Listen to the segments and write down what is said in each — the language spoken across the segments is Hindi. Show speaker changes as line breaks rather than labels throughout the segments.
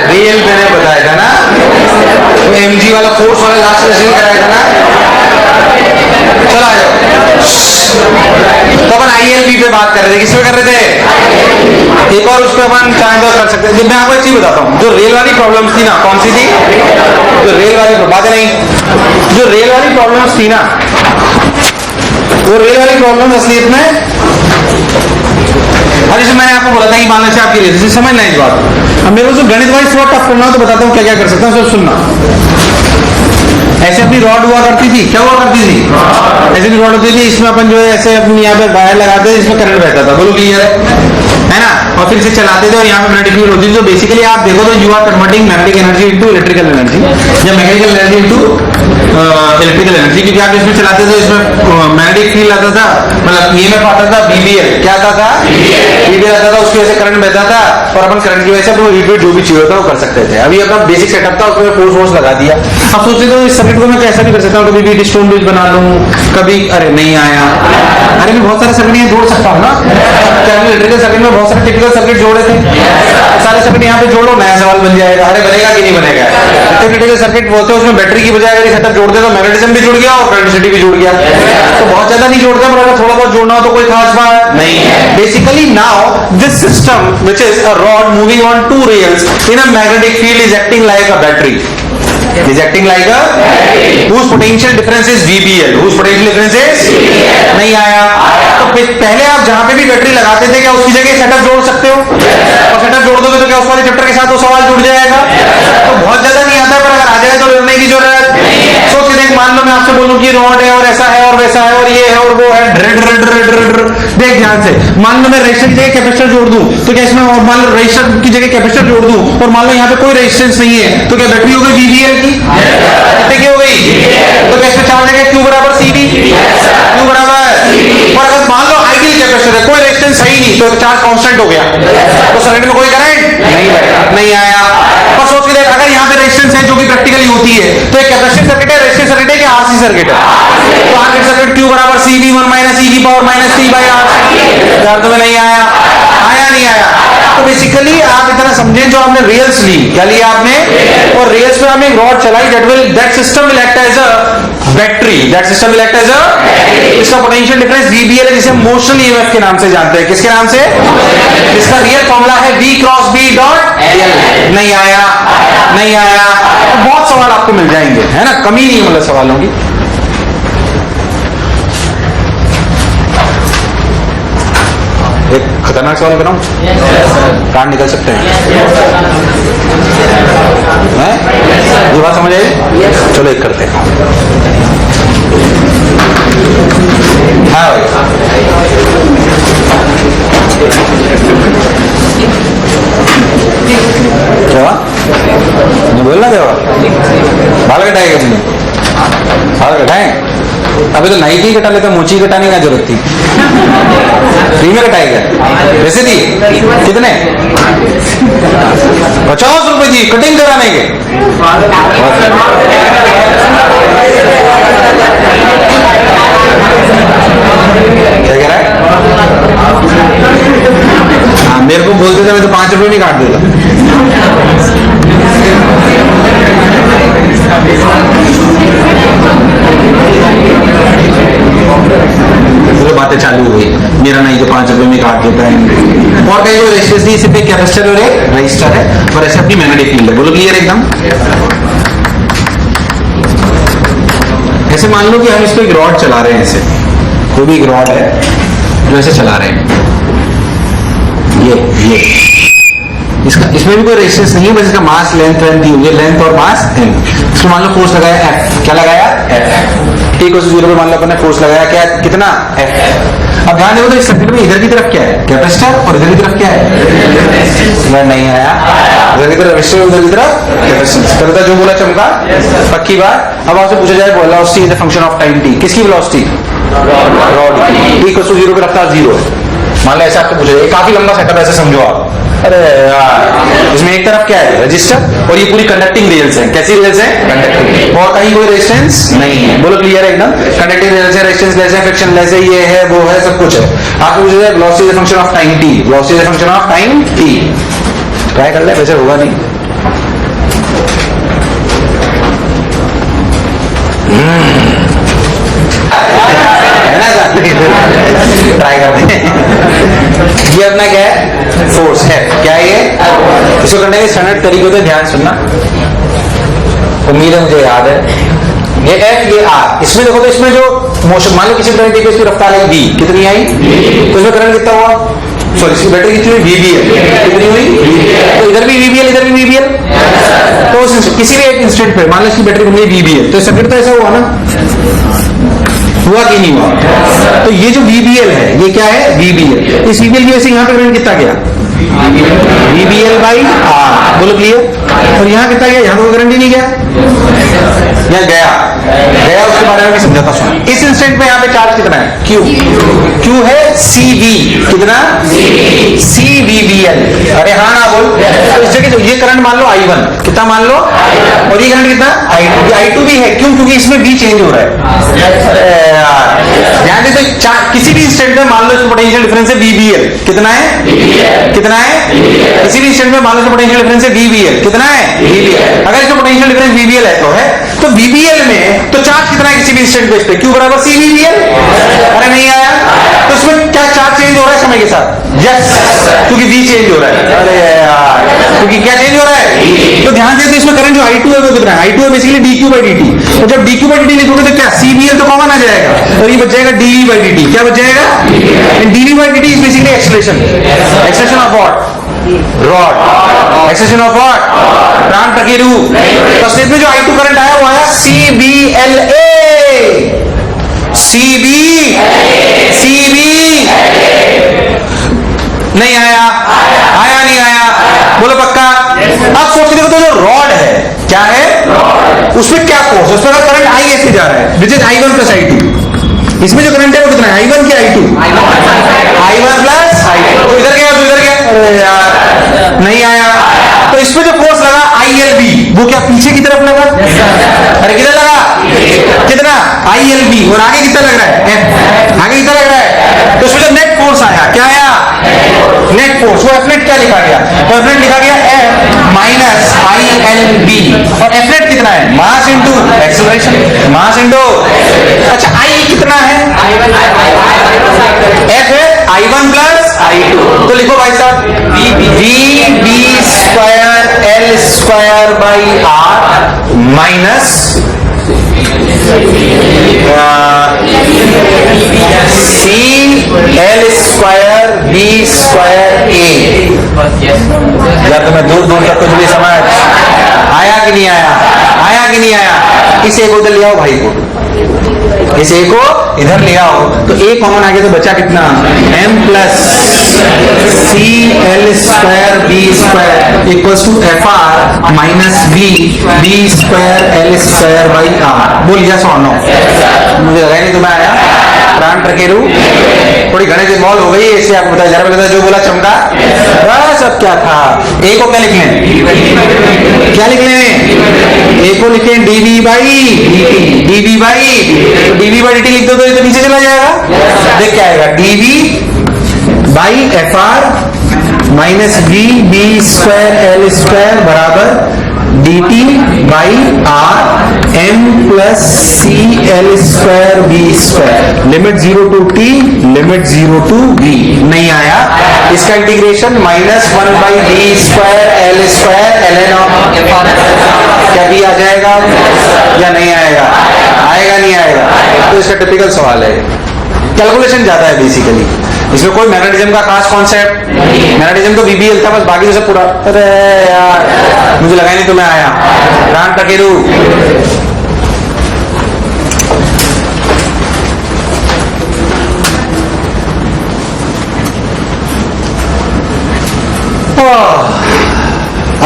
रियल मैंने बताया था ना, तो एमजी वाला फोर्स वाला लास्ट सेशन कराया था ना। चलो आ जाओ। तो अपन आईएलबी पे बात कर रहे थे, किस पे कर रहे थे? एक और उस पर अपन चाहे तो कर सकते हैं। मैं आपको एक चीज बताता हूँ, जो रेल वाली प्रॉब्लम्स थी ना, कौन सी थी? जो रेल वाली बात नहीं, जो रेल वाली प्रॉब्लम्स थी ना, वो रेल वाली प्रॉब्लम असलियत में, और जैसे मैंने आपको बोला था कि मान लीजिए आपकी रेल, समझना इस बात। अब मेरे को जो गणित वाइज थोड़ा टफ करना हो तो बताता हूँ क्या क्या कर सकता हूँ, सब सुनना। ऐसे अपनी रॉड हुआ करती थी, क्या हुआ करती थी? ऐसे भी रॉड होती थी, इसमें अपन जो है ऐसे अपनी यहाँ पे वायर लगाते थे, इसमें करंट बहता था, बोलो क्लियर है ना? और फिर इसे चलाते थे और यहाँ पे मैग्नेटिक फील्ड होती थी। तो बेसिकली आप देखो तो you are converting magnetic energy into electrical energy, या mechanical energy into electrical energy, क्योंकि आप इसमें चलाते थे, इसमें मैग्नेटिक फील्ड आता था, मतलब ईएमएफ आता था, बीबीएल क्या आता था? बीबीएल आता था, उसकी वजह से करंट बहता था, और अपन करंट की वजह से अपने रिपीट जो भी चाहिए होता है वो कर सकते थे। अभी अपना बेसिक सेटअप था, उसमें फोर्स लगा दिया। अब सोचते तो इस सर्किट को मैं कैसा भी कर सकता हूँ, कभी भी स्टोन ब्रिज बना लूं, कभी अरे नहीं आया, अरे मैं बहुत सारे सर्किट यहाँ जोड़ सकता हूँ ना। इलेक्ट्रिकल सर्किट में बहुत सारे टिपिकल सर्किट जोड़े थे, सारे सर्किट यहाँ पे जोड़ो, नया सवाल बन जाएगा, अरे बनेगा कि नहीं बनेगा? इलेक्ट्रिकल सर्किट बोलते हैं, उसमें बैटरी की बजाय अगर सेटअप जोड़ते तो मैग्नेटिज्म भी जुड़ गया और करंट भी जुड़ गया। तो बहुत ज्यादा नहीं जोड़ते, पर अगर थोड़ा बहुत जोड़ना हो तो कोई खास बात नहीं है। Basically now this system which is a rod moving on two rails in a magnetic field is acting like a battery, is acting like a whose potential difference is VBL, whose potential difference is नहीं आया। तो पहले आप जहां पे भी बैटरी लगाते थे, क्या उसकी जगह सेटअप जोड़ सकते हो? और सेटअप जोड़ दोगे तो क्या उस वाले चैप्टर के साथ वो सवाल जुड़ जाएगा? तो बहुत ज्यादा नहीं आता, पर अगर आ जाए तो लड़ने की जरूरत। सोच देख, मान लो मैं आपसे बोलूं कि रॉड है और ऐसा है और वैसा है और ये है और वो है, देख ध्यान से, मान लो मैं रेजिस्टेंस की जगह कैपेसिटर जोड़ दूं तो क्या इसमें, मान लो रेजिस्टेंस की जगह कैपेसिटर जोड़ दूं और मान लो यहाँ पे कोई रेजिस्टेंस नहीं है, तो क्या बैटरी हो गई VBL की? कितने की हो गई? तो क्या इसमें चार्ज है Q बराबर CV, Q बराबर। और अगर मान लो आइडियल कैपेसिटर है, कोई रेजिस्टेंस है ही नहीं, तो चार्ज कांस्टेंट हो गया, तो सर्किट में कोई करंट नहीं आया। पर सोच के देख, अगर यहाँ पे रेजिस्टेंस है जो कि प्रैक्टिकली होती है, तो एक कैपेसिटिव सर्किट है, रेजिस्टिव सर्किट है कि आरसी सर्किट है? तो आरसी सर्किट Q बराबर CV1 माइनस E की power minus T by R। तो में नहीं आया, नहीं आया। तो बेसिकली आप इतना समझें, जो आपने रेल्स ली, क्या लिया आपने? और रेल्स में हमने एक रॉड चलाई, that system will act as a battery, इसका पोटेंशियल डिफरेंस VBL है, जिसे मोशनल ईएमएफ के नाम से जानते हैं। किसके नाम से? इसका रियल फॉर्मूला है V cross B dot L। नहीं आया। तो बहुत सवाल आपको मिल जाएंगे, है ना, कमी नहीं है मतलब सवालों की। एक खतरनाक सवाल बनाऊं, कान निकल सकते हैं, ये बात समझ आई? चलो एक करते हैं। हाँ भाई, क्या बोलना क्या? बाल कटाएगा तुमने? बाल कटाए? अभी तो नाई की कटा लेता, मोची कटाने का जरूरत थी, फ्री में कटाएगा। वैसे थी कितने? 50 रुपए जी कटिंग कराने के। क्या कह रहा है? हाँ, मेरे को बोलते थे मैं तो 5 रुपए नहीं काट देता। बातें चालू हुई, मेरा नहीं तो 5 रुपए में काट देता है। और कई जो रेजिस्टेंस नहीं, सिर्फ एक कैपेसिटर और एक रजिस्टर है, और ऐसे अपनी मैग्नेटिक फील्ड है। बोलो क्लियर एकदम? ऐसे मान लो कि हम इसको एक रॉड चला रहे हैं, ऐसे कोई भी एक रॉड है जो ऐसे चला रहे हैं, ये इसमें भी कोई रेजिस्टेंस नहीं है, बस इसका मास लेंथ दी हुई है, लेंथ और मास m। इसमें मान लो फोर्स लगाया F, क्या लगाया? F। T को 0 पे मान लो अपन ने फोर्स लगाया, क्या कितना? F। अब ध्यान देखो तो इस सर्किट में इधर की तरफ क्या है? कैपेसिटर, और इधर की तरफ क्या है? नहीं आया। इधर की तरफ रेजिस्टर, उधर की तरफ कैपेसिटेंस। चलता जो बोला चमका, पक्की बात। अब आपसे पूछा जाए velocity is a function of time t, किसकी वेलोसिटी? रॉड। T को 0 पे रफ्तार 0 है, मान लो ऐसा आपको पूछा जाए, काफी लंबा सेटअप, ऐसे समझो आप। अरे यार, इसमें एक तरफ क्या है, रजिस्टर, और ये पूरी कंडक्टिंग रेल्स है। कैसी रेल्स है? कंडक्टिंग, और कहीं कोई रेजिस्टेंस नहीं है। बोलो क्लियर है एकदम? कंडक्टिंग रेल्स है, रेजिस्टेंस लेस है, फ्रिक्शन लेस है, ये है वो है, सब कुछ है। आपको पूछा जाए velocity is a function of time t, velocity is a function of time t, try कर ले, वैसे होगा नहीं। ट्राई करते हैं। ये अपना क्या है? फोर्स है। क्या है ये? इसको करने के स्टैंडर्ड तरीकों से ध्यान सुनना, उम्मीद है मुझे याद है। ये F, ये R, इसमें देखो तो इसमें जो मोशन, मान लो किसी तरह की इसकी रफ्तार आई v, कितनी आई, तो इसमें करंट कितना हुआ, सॉरी इसकी बैटरी कितनी हुई, VBL, कितनी हुई, तो इधर भी VBL, इधर भी VBL, तो किसी भी एक इंस्टेंट पे मान लो इसकी बैटरी बन गई VBL, तो सर्किट तो ऐसा हुआ ना, हुआ कि नहीं हुआ? तो ये जो VBL है, ये क्या है? VBL। इस VBL की वजह से यहाँ पे करंट कितना गया, VBL बाई R, बोलो क्लियर। और यहाँ कितना गया, यहाँ तो करंट ही नहीं गया, यहाँ गया, उसके बारे में भी समझाता सुन। इस इंस्टेंट में यहाँ पे चार्ज कितना है, Q, Q है CV, कितना, CVBL। अरे हाँ ना बोल। तो इस जगह ये करंट मान लो I1, कितना मान लो, और ये करंट कितना I2, I2 भी है, क्यों, क्योंकि इसमें V चेंज हो रहा है। ध्यान दे, तो किसी भी इंस्टेंट में मान लो इसका पोटेंशियल डिफरेंस है VBL, कितना है, कितना है, किसी भी इंस्टेंट में मान लो इसका पोटेंशियल डिफरेंस है VBL, कितना है, VBL। अगर इसका पोटेंशियल डिफरेंस VBL है तो VBL में तो चार्ज कितना है किसी भी इंस्टेंट पे, Q बराबर CVBL। अरे नहीं आया, तो इसमें क्या चार्ज चेंज हो रहा है समय के साथ? यस, क्योंकि V चेंज हो रहा है। अरे यार, क्योंकि क्या चेंज हो रहा है? तो ध्यान देते इसमें करंट जो I2 है वो कितना है, I2 है बेसिकली dQ/dt। तो जब dQ/dt लिखोगे तो क्या, CVL तो कॉमन आ जाएगा, और ये बच जाएगा dV/dt। क्या बच जाएगा? dV/dt is basically acceleration, acceleration of what, rod, acceleration of what, प्राण टकेरू। तो स्टेप में जो I2 करंट आया वो आया CVLA, नहीं आया, आया नहीं आया, बोलो पक्का। अब सोच के देखो तो जो रॉड है, क्या है, उसमें क्या फोर्स, उसमें करंट I ऐसे जा रहा है, which is I1 plus I2। इसमें जो करंट है वो कितना है, I1 क्या I2, I1 प्लस I2। तो इधर क्या, तो इधर क्या, अरे यार नहीं आया। तो इसमें जो फोर्स लगा ILB, वो क्या पीछे की तरफ लगा, अरे किधर लगा, कितना ILB, और आगे कितना लग रहा है, आगे कितना लग रहा है। तो इसमें जो नेट फोर्स आया, क्या आया, नेट फोर्स, वो F नेट क्या लिखा गया, तो F नेट लिखा गया F माइनस ILB, और F नेट कितना है, mass into acceleration, mass into, अच्छा I कितना है, F है I1 प्लस I2। तो लिखो भाई साहब VB square L square by R minus CL square B square A। यार तुम्हें दूर दूर तक कुछ भी समझ आया कि नहीं आया, आया कि नहीं आया। इस एक उधर ले आओ भाई को, इस ए को इधर ले आओ, तो ए कॉमन आगे तो बचा कितना, M plus CL square B square equals to FR minus B square L square by R। बोल यस और नो, मुझे लगा नहीं तुम्हें आया। प्राण टकेरू, थोड़ी गणित मॉल हो गई, इससे आपको बताया जा रहा है, जो बोला चमका बस। अब क्या था, ए को क्या लिख लें, क्या लिख लें, ए को लिखें dV बाई dt लिख दो तो ये तो नीचे चला जाएगा। देख क्या आएगा, dV by FR minus B square L square बराबर dt by R M plus CL square B square, limit 0 to T, limit 0 to V। नहीं आया, इसका integration minus 1 by B square L square ln क्या भी आ जाएगा या नहीं आएगा, आएगा नहीं आएगा। तो इसका टिपिकल सवाल है, कैलकुलेशन ज्यादा है बेसिकली, इसमें कोई मैग्नेटिज्म का खास कॉन्सेप्ट, मैग्नेटिज्म तो VBL था बस, बाकी तो सब पूरा। अरे यार मुझे लगा नहीं तुम्हें आया। प्राण टकेरू,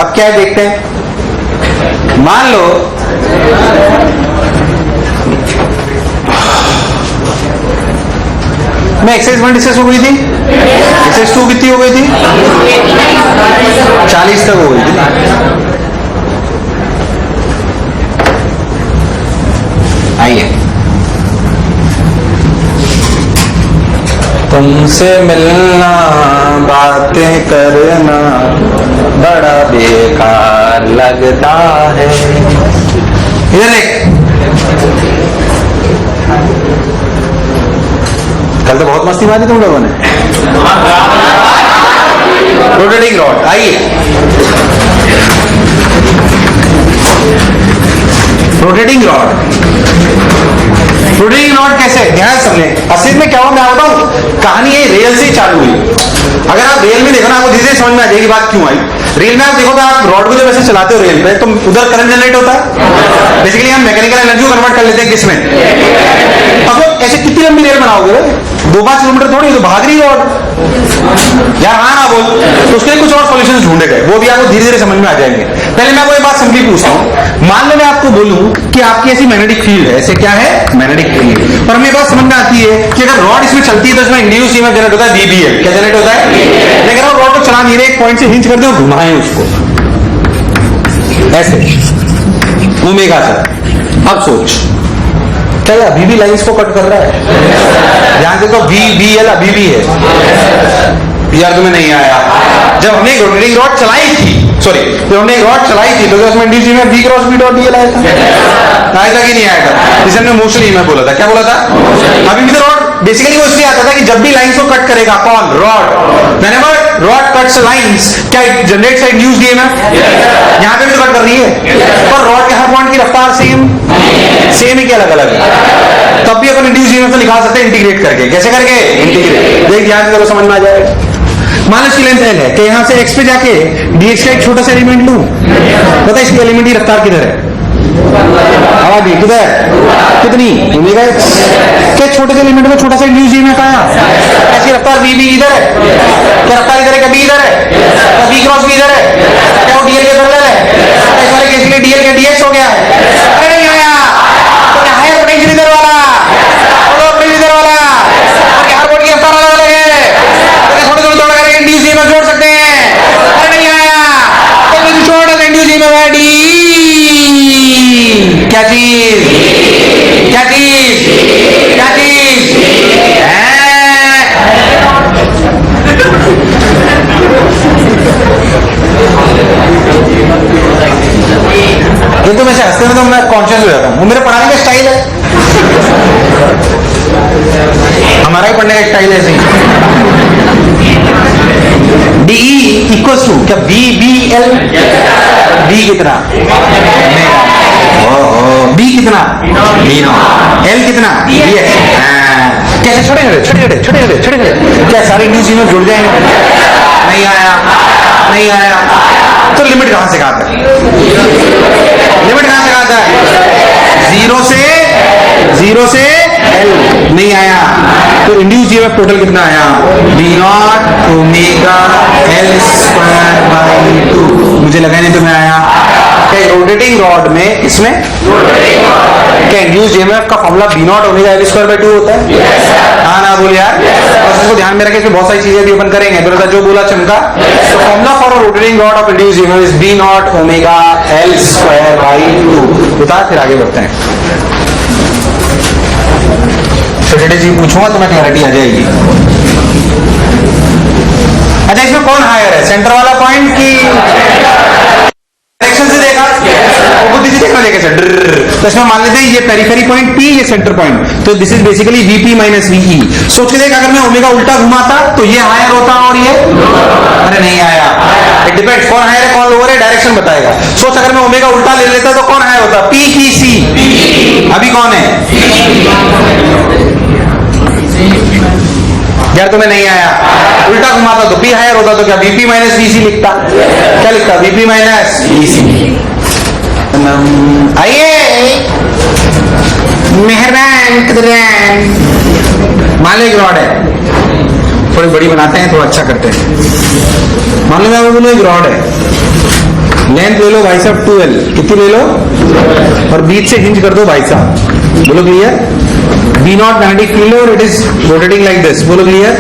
अब क्या है देखते हैं। मान लो मैं एक्सरसाइज 1 डिस्कस हो गई थी, एक्सरसाइज 2 कितनी हो गई थी? 40 तक हो गई थी। आइए, तुमसे मिलना बातें करना बड़ा बेकार लगता है। इधर देख, कल तो बहुत मस्ती मारी तुम लोगों ने। रोटेटिंग रॉड, आइए रोटेटिंग रॉड। रोटेटिंग रॉड कैसे, ध्यान समझे। असल में क्या हुआ मैं बताऊं, कहानी ये रेल से चालू हुई। अगर आप रेल में देखो ना, आपको धीरे समझ में आ जाएगी बात क्यों आई। रेल में आप देखो तो आप रॉड को जब ऐसे चलाते हो रेल पे, तो उधर करंट जनरेट होता है। बेसिकली हम मैकेनिकल एनर्जी को कन्वर्ट कर लेते हैं किसमें। अब ऐसे कितनी लंबी रेल बनाओगे, 2-5 किलोमीटर थोड़ी, तो भाग रही रॉड यार, हाँ ना बोल। तो उसके लिए कुछ और सॉल्यूशंस ढूंढे गए, वो भी आपको धीरे धीरे समझ में आ जाएंगे। पहले मैं आपको एक बात सिंपली पूछता हूं, मान लो मैं आपको बोलूं कि आपकी ऐसी मैग्नेटिक फील्ड है, ऐसे क्या है मैग्नेटिक फील्ड, और हमें बात समझ में आती है कि अगर रॉड इसमें चलती है तो इसमें इंड्यूस ईएमएफ जनरेट होता है VBL। क्या जनरेट होता है? लेकिन आप रॉड को चला नहीं रहे, एक पॉइंट से हिंज कर दे और घुमाएं उसको ऐसे ओमेगा से। अब सोच, क्या ये अभी भी लाइंस को कट कर रहा है? ध्यान देखो, VBL अभी भी है यार, तुम्हें नहीं आया। जब हमने रोटेटिंग रॉड चलाई थी, सॉरी, जब हमने एक रॉड चलाई थी तो उसमें induce EMF V cross B dot DL आया था कि नहीं आया था? जिसे हमने मोशन ईएमएफ बोला था। क्या बोला था? अभी भी तो रॉड बेसिकली वो इसलिए आता था कि जब भी लाइंस को कट करेगा, कौन? Rod. Whenever rod cuts lines, क्या इट जनरेट्स इंड्यूस्ड ईएमएफ? यहां पे भी तो कट कर रही है, पर रॉड के हर पॉइंट की रफ्तार सेम है कि अलग अलग है? तब भी अपन इंड्यूस्ड ईएमएफ निकाल सकते हैं इंटीग्रेट करके। कैसे करके? इंटीग्रेट। देख ध्यान से, समझ में आ जाएगा। मान लो इसकी लेंथ L है, कि यहां से x पे जाके dx का एक छोटा सा एलिमेंट लूं, पता है इसकी एलिमेंट की रफ्तार किधर है? आवाज दी किधर? कितनी? Omega x। क्या छोटे से एलिमेंट में छोटा सा इंड्यूस ईएमएफ आया, ऐसी रफ्तार VB इधर है, क्या रफ्तार इधर है? क्या B इधर है? क्या B क्रॉस B इधर है? क्या वो DL के पैरेलल है? इस वाले केस के लिए DL का dx हो गया है? अरे नहीं आया, तो क्या हायर पोटेंशियल इधर वाला, लोअर पोटेंशियल इधर वाला, और क्या हर बोर्ड की रफ्तार अलग अलग है, थोड़े थोड़े जोड़ करके इंड्यूस ईएमएफ जोड़ सकते हैं। अरे नहीं आया, तो छोटा सा इंड्यूस ईएमएफ है D। क्या चीज? क्या चीज? क्या चीज? तो मैं हंसते में तो मैं कॉन्शियस हो जाता हूँ, वो मेरे पढ़ाने का स्टाइल है, हमारा ही पढ़ने का स्टाइल है ऐसे ही। DE इक्वल्स टू क्या BBL? B कितना? B कितना? L कितना? BX। कैसे छोटे क्या सारे इंड्यूस ईएमएफ जुड़ जाएंगे? नहीं आया, नहीं आया। तो लिमिट कहां से कहां तक? लिमिट कहां से कहां तक? 0 से L। नहीं आया, तो इंड्यूस ईएमएफ टोटल कितना आया? V0 omega L square by 2। मुझे लगा नहीं तो मैं आया। रोटेटिंग रॉड में, इसमें क्या इंड्यूस ईएमएफ का formula V0 omega L square by 2 होता है? हाँ ना बोल यार, और इसको ध्यान में रखें, इसमें बहुत सारी चीजें भी अपन करेंगे। तो जो बोला चमका, तो formula for rotating rod of induce EMF is V0 omega L square by 2। बता, फिर आगे बढ़ते हैं। सैटरडे जी पूछूंगा तो मैं क्लैरिटी आ जाएगी। अच्छा, इसमें कौन हायर है, सेंटर वाला पॉइंट की डायरेक्शन से देखा, बुद्धि से देखना देखे सर। तो इसमें मान लेते हैं ये पेरिफेरी पॉइंट P, ये सेंटर पॉइंट, तो this is basically VP minus VE। सोच के देख, अगर मैं ओमेगा उल्टा घुमाता तो ये हायर होता और ये, अरे नहीं आया। इट डिपेंड्स, कौन हायर है कौन लोअर है, डायरेक्शन बताएगा। सोच, अगर मैं ओमेगा उल्टा ले लेता तो कौन हायर होता? P की C? अभी कौन है यार? तुम्हें नहीं आया। उल्टा घुमाता तो P हायर होता, तो क्या VP माइनस VC लिखता? क्या लिखता? VP minus VC। आइए, मेहरबान। मान लो एक रॉड है, थोड़ी बड़ी बनाते हैं, थोड़ा अच्छा करते हैं। मान लो मैं बोलूँ एक रॉड है, लेंथ ले लो भाई साहब 2L, कितनी ले लो, और बीच से हिंज कर दो भाई साहब बोलो clear? B naught magnetic field और it is rotating like this, बोलो क्लियर?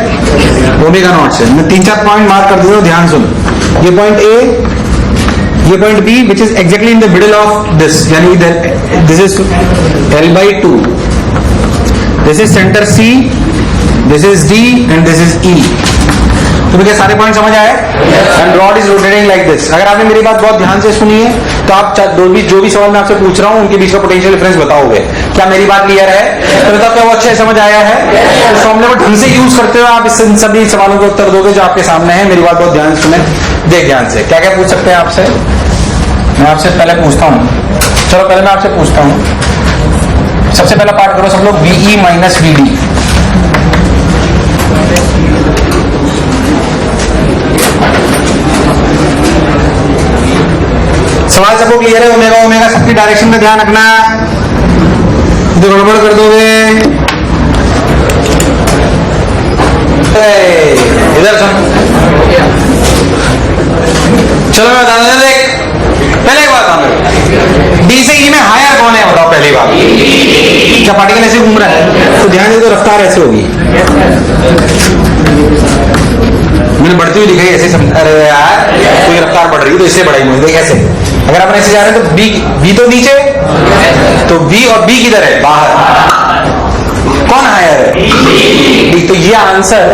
ओमेगा नॉट से मैं 3-4 पॉइंट मार्क कर देता हूं, ध्यान सुन। ये पॉइंट ए, ये point B which is exactly in the middle of this, यानी this is L/2, this is centre C, this is D and this is E। तुम्हें क्या सारे पॉइंट समझ आए? And rod is rotating like this. अगर आपने मेरी बात बहुत ध्यान से सुनी है तो आप जो भी सवाल मैं आपसे पूछ रहा हूं उनके बीच का पोटेंशियल डिफरेंस बताओगे। क्या मेरी बात क्लियर है? तो बताओ क्या वो अच्छे समझ आया है? इस फॉर्मूले को ढंग से यूज करते हुए आप इस सभी सवालों के उत्तर दोगे जो आपके सामने है। मेरी बात बहुत ध्यान से सुने, देख ध्यान से। क्या क्या पूछ सकते हैं आपसे? मैं आपसे पहले पूछता हूं, चलो पहले मैं आपसे पूछता हूं, सबसे पहला पार्ट करो सब लोग, VE माइनस VD। सवाल सबको क्लियर है? ओमेगा ओमेगा सबकी डायरेक्शन में ध्यान रखना, तो गड़बड़ कर दोगे। इधर सुन, चलो मैं बता दूं, देख पहले एक बात बताओ, डी से ई में हायर कौन है बताओ पहली बात। क्या पार्टिकल ऐसे घूम रहा है तो ध्यान दे, तो रफ्तार ऐसे होगी। मैंने बढ़ती हुई दिखाई ऐसे, अरे यार कोई रफ्तार बढ़ रही है तो इससे बढ़ाई मुझे, देख ऐसे। अगर अपन ऐसे जा रहे हैं तो बी तो नीचे, तो बी और बी किधर है? बाहर। कौन हायर है? डी। तो ये आंसर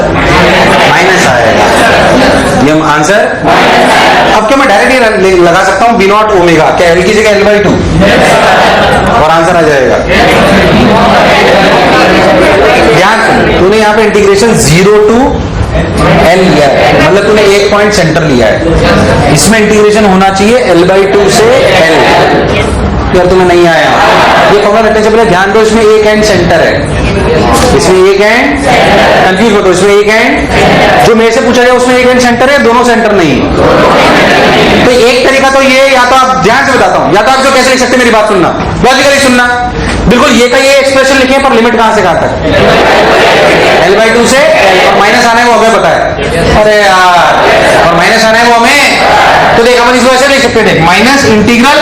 माइनस आएगा, ये आंसर। अब क्या मैं डायरेक्टली लगा सकता हूं बी नॉट ओमेगा, क्या एल की जगह L/2 और आंसर आ जाएगा। ध्यान, तूने यहाँ पे इंटीग्रेशन 0 to L लिया है, मतलब तूने एक पॉइंट सेंटर लिया है। इसमें इंटीग्रेशन होना चाहिए L/2 से L। यार तुम्हें नहीं आया ये फॉर्मूला रखने से पहले ध्यान दो, इसमें एक एंड सेंटर है, इसमें एक एंड, कंफ्यूज मत हो, इसमें एक एंड जो मेरे से पूछा जाए उसमें एक एंड सेंटर है, दोनों सेंटर नहीं। तो एक तरीका तो ये, या तो आप ध्यान से बताता हूं, या तो आप जो कैसे लिख सकते, मेरी बात सुनना, लॉजिकली सुनना, बिल्कुल ये का ये एक्सप्रेशन लिखे पर लिमिट कहां से कहां तक? L/2 से L, और माइनस आना है वो हमें पता है। अरे यार, और माइनस आना है वो हमें, तो देख अपन इसको ऐसे लिख सकते हैं, माइनस इंटीग्रल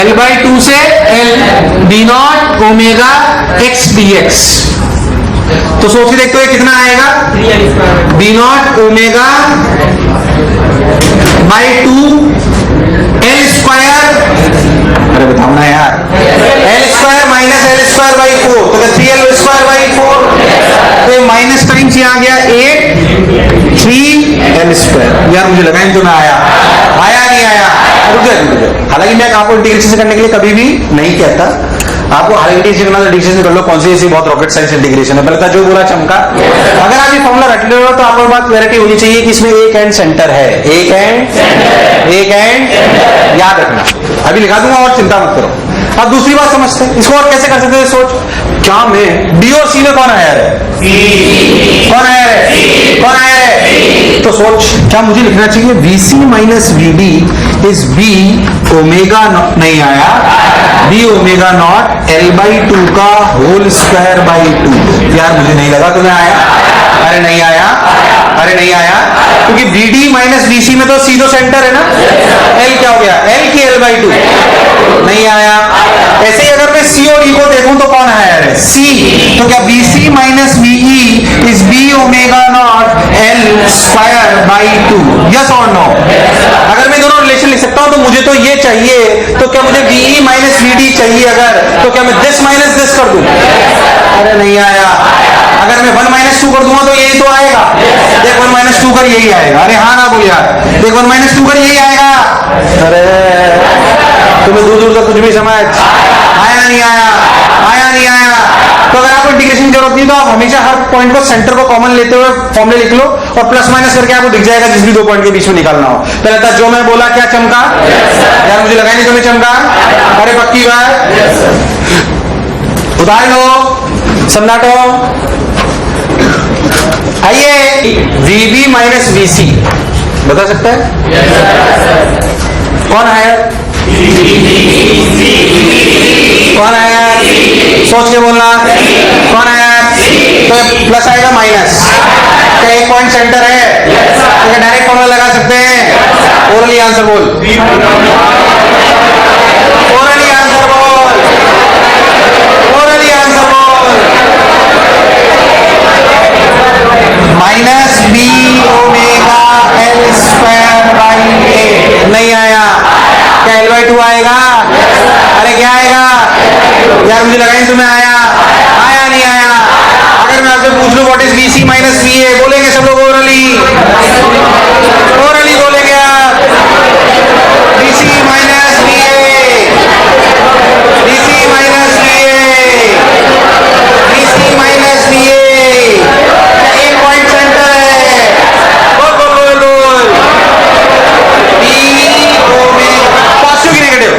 L/2 से L B naught omega x dx। तो सोच के देखते हो कितना आएगा? B naught omega by 2 L square, अरे बताओ ना यार, L square minus L square by 4, तो 3L स्क्वायर बाई 4, तो माइनस टाइम्स यहाँ गया 8 3L स्क्वायर। यार मुझे लगा तो ना आया नहीं आया। हालांकि मैं आपको इंटीग्रेशन करने के लिए कभी भी नहीं कहता, आपको हालांकि इंटीग्रेशन करना तो इंटीग्रेशन कर लो, कौन सी ऐसी बहुत रॉकेट साइंस इंटीग्रेशन है, पहले जो बोला चमका। अगर आप ये फॉर्मूला रट ले रहे हो तो आपको बात क्लैरिटी होनी चाहिए कि इसमें एक एंड सेंटर है, एक एंड याद रखना। अभी लिखा दूंगा और चिंता मत करो। अब दूसरी बात समझते हैं, इसको और कैसे कर सकते हैं? सोच, क्या में डी और सी में कौन आया है? कौन आया है? कौन आया है? तो सोच, क्या मुझे लिखना चाहिए VC minus VD is B omega, नहीं आया, बी ओमेगा नॉट L/2 का होल स्क्वायर बाई 2। यार मुझे नहीं लगा तुम्हें आया, अरे नहीं आया, अरे नहीं आया, क्योंकि VD माइनस VC में तो C तो सेंटर है ना, L क्या हो गया? L की L/2, नहीं आया। ऐसे ही अगर मैं C और E को देखूं तो कौन आया है? C। तो क्या VC minus VE is B omega naught L square by 2? Yes और नो? अगर मैं दोनों रिलेशन लिख सकता हूं तो मुझे तो ये चाहिए, तो क्या मुझे VE माइनस VD चाहिए अगर, तो क्या मैं दिस माइनस दिस कर दूं? अरे नहीं आया। अगर मैं 1 माइनस 2 कर दूंगा तो यही तो आएगा, देख 1 माइनस 2 कर यही आएगा। अरे हाँ ना बोल यार, देख 1 माइनस 2 कर यही आएगा। अरे तुम्हें दूर दूर तक कुछ भी समझ आया नहीं आया, आया नहीं आया। तो अगर आपको इंटीग्रेशन की जरूरत नहीं तो आप हमेशा हर पॉइंट को सेंटर को कॉमन लेते हुए फॉर्मूले लिख लो और प्लस माइनस करके आपको दिख जाएगा जिस भी दो पॉइंट के बीच में निकालना हो। पहले था जो मैं बोला, क्या चमका? यार मुझे लगा नहीं तुम्हें चमका, अरे पक्की बात, उतार लो सन्नाटो। आइए, VB माइनस VC बता सकता है कौन है? कौन है? सोच के बोलना, कौन है? तो प्लस आएगा माइनस, क्या एक पॉइंट सेंटर है? तो डायरेक्ट फॉर्मूला लगा सकते हैं। ओरली आंसर बोल, ओरली आंसर बोल, ओरली माइनस वी ए, बोलेंगे सब लोग ओरली, ओरली बोलेंगे आप, DC minus V A, DC minus V A, DC minus V A, एक पॉइंट सेंटर है, बोल बोल बोल बोल, बी ओमेगा पॉजिटिव की नेगेटिव,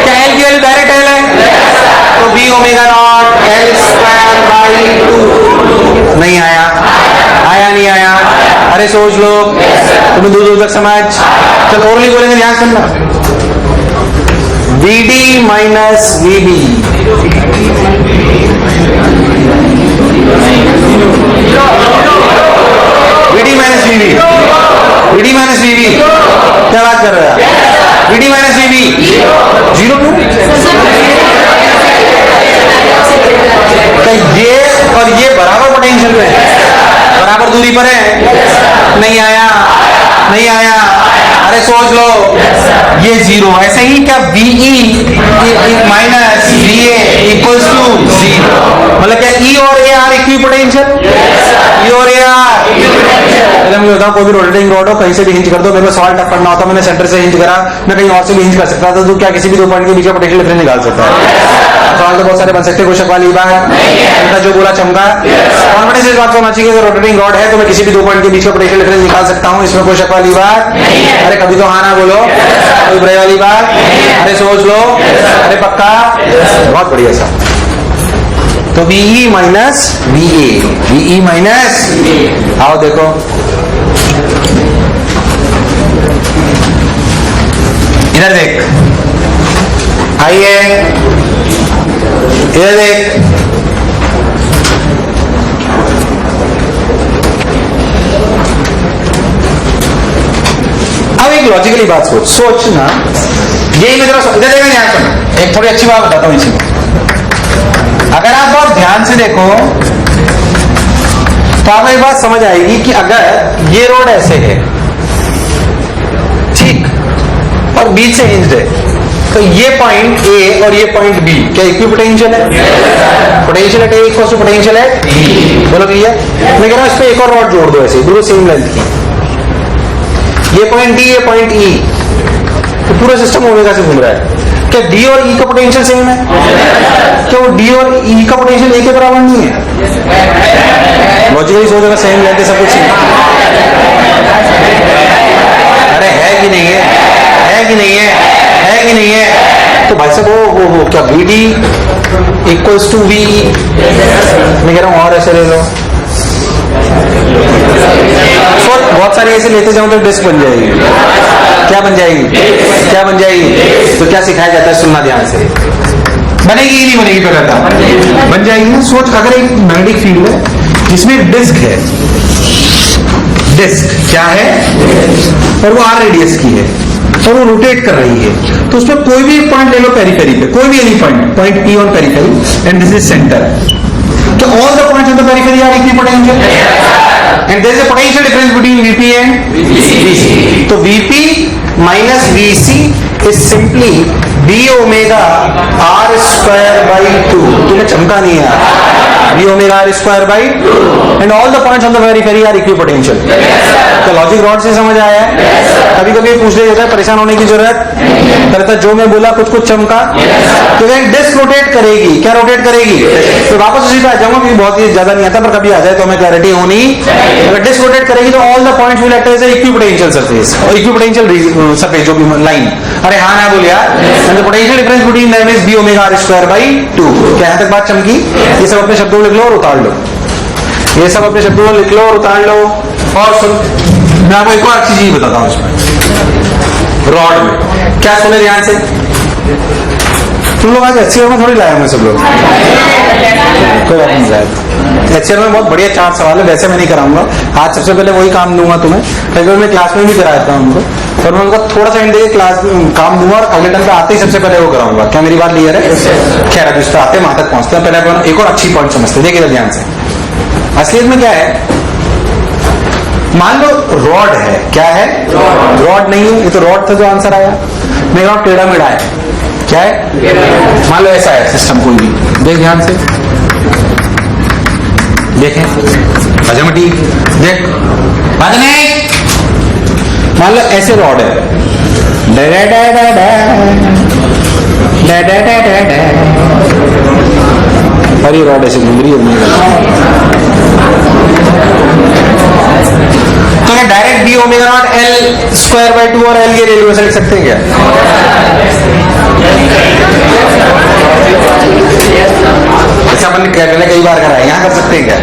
क्या एल की वैल्यू डायरेक्ट एल है, तो B omega naught L square by 2, नहीं आया, आया नहीं आया, अरे सोच लो, तुम्हें दूर दूर तक समझ, चलो ओरली बोलेंगे, ध्यान सुनना, VD minus VB, VD minus VB, VD minus VB, क्या बात कर रहे हो, VD माइनस VB 0 क्यों, ये और ये बराबर पोटेंशियल में है, बराबर दूरी पर है, नहीं आया, नहीं आया, अरे सोच लो, ये 0, ऐसे ही क्या VE minus VA equals to 0, मतलब क्या E और A आर इक्विपोटेंशियल, E और A आर, पहले मैं बताऊं, कोई भी रोटेटिंग रॉड हो कहीं से भी हिंज कर दो, मेरे को सवाल टफ करना होता, मैंने सेंटर से हिंज करा, मैं कहीं और से भी हिंज कर सकता था, तो क्या किसी भी दो पॉइंट के बीच का पोटेंशियल डिफरेंस निकाल सकता है, सवाल तो बहुत सारे बन सकते, कोई शक वाली बात नहीं, जो बोला चमका, कॉन्फिडेंस इस बात को होना चाहिए कि रोटेटिंग रॉड है तो मैं किसी भी दो पॉइंट के बीच का पोटेंशियल डिफरेंस निकाल सकता हूं, इसमें कोई शक वाली बात, अरे कभी तो हाँ ना बोलो, कोई बुराई वाली बात, अरे सोच लो, अरे पक्का, बहुत बढ़िया सा, तो VE minus VA, VE minus, आओ देखो, इधर देख, आइए इधर देख, अब एक लॉजिकली बात सोचना, यही मैं इधर देखना, ध्यान सुनो, एक थोड़ी अच्छी बात बताता हूं इसमें, अगर आप बहुत ध्यान से देखो तो आपको एक बात समझ आएगी कि अगर ये रोड ऐसे है, ठीक, और बीच से हिंज्ड है, तो ये पॉइंट A और ये पॉइंट B क्या इक्विपोटेंशियल है, potential at A equals to potential at B, बोलो क्लियर, मैं कह रहा हूं इस पे एक और रॉड जोड़ दो, ऐसे बिल्कुल सेम लेंथ की, ये पॉइंट D, ये पॉइंट E, तो पूरा सिस्टम ओमेगा से घूम रहा है, क्या D और E का पोटेंशियल सेम है, क्या वो D और E का पोटेंशियल एक के बराबर नहीं है, लॉजिकली सोचेगा सेम लेंथ है सब कुछ, अरे है कि नहीं है, है कि नहीं है, है कि नहीं है, तो भाई साहब वो क्या VD इक्वल्स टू VE, मैं कह रहा हूं और ऐसे ले लो, बहुत सारे ऐसे लेते जाऊं तो डिस्क बन जाएगी, क्या बन जाएगी, क्या बन जाएगी, तो क्या सिखाया जाता है, सुनना ध्यान से, बनेगी ही नहीं बनेगी, पहले था बन जाएगी ना, सोच, अगर एक मैग्नेटिक फील्ड है जिसमें डिस्क है, डिस्क क्या है, और वो R रेडियस की है, और वो रोटेट कर रही है, तो उसमें कोई भी पॉइंट ले लो पेरिफेरी पे, कोई भी any point P on periphery, and this is centre, तो all the points on the periphery are equipotential, and there is a potential difference between VP and VC, तो VP minus VC is simply B omega R square by 2, तुम्हें चमका नहीं है, B omega R square by 2, and all the points on the periphery are equipotential, क्या लॉजिक रॉड से समझ आया है, कभी कभी पूछ ले जाता है, परेशान होने की जरूरत, करता जो मैं बोला कुछ कुछ चमका, क्योंकि डिस्क रोटेट करेगी, क्या रोटेट करेगी, तो वापस उसी पे आ जाऊंगा क्योंकि बहुत ही ज्यादा नहीं आता, पर कभी आ जाए तो हमें क्लैरिटी होनी, अगर डिस्क रोटेट करेगी तो all the points will act as equipotential surface, और इक्विपोटेंशियल सरफेस जो भी लाइन, अरे हाँ ना बोल यार, the potential difference between them is B omega R square by 2, क्या यहां तक बात चमकी, ये सब अपने शब्दों में लिख लो और उतार लो, ये सब अपने शब्दों में लिख लो और उतार लो, और सुन, मैं आपको एक और अच्छी चीज बताता हूं इसमें, रॉड में क्या सुने ध्यान से, तुम लोग आज HCR में थोड़ी लाया मैं सब लोग, कोई बात नहीं लाया, HCR में बहुत बढ़िया 4 सवाल है, वैसे मैं नहीं कराऊंगा, आज सबसे पहले वही काम दूंगा तुम्हें, अगर मैं क्लास में भी कराता हूं उनको, और मैं उनको थोड़ा सा इंडिया क्लास काम दूंगा, और अगले टाइम पे आते ही सबसे पहले वो कराऊंगा, क्या मेरी बात क्लियर है, खैर अभी उस पर आते हैं, वहां तक पहुंचते हैं, पहले एक और अच्छी पॉइंट समझते हैं, देखिए ध्यान से, असलियत में क्या है, मान लो रॉड है, क्या है, रॉड नहीं है, ये तो रॉड था जो आंसर आया, मेरा टेढ़ा मेढ़ा है, क्या है, मान लो ऐसा है सिस्टम कोई भी, देख ध्यान से, देखें हजमटी देख बात नहीं। मान लो ऐसे रॉड है, डा डा डा डा डा डा डा डा डा डा, और ये रॉड ऐसे घूम रही है। तो क्या direct B omega naught L square by 2 और एल के रेडियो से लिख सकते हैं क्या? ऐसा अपन पहले कई बार करा है, यहां कर सकते हैं क्या?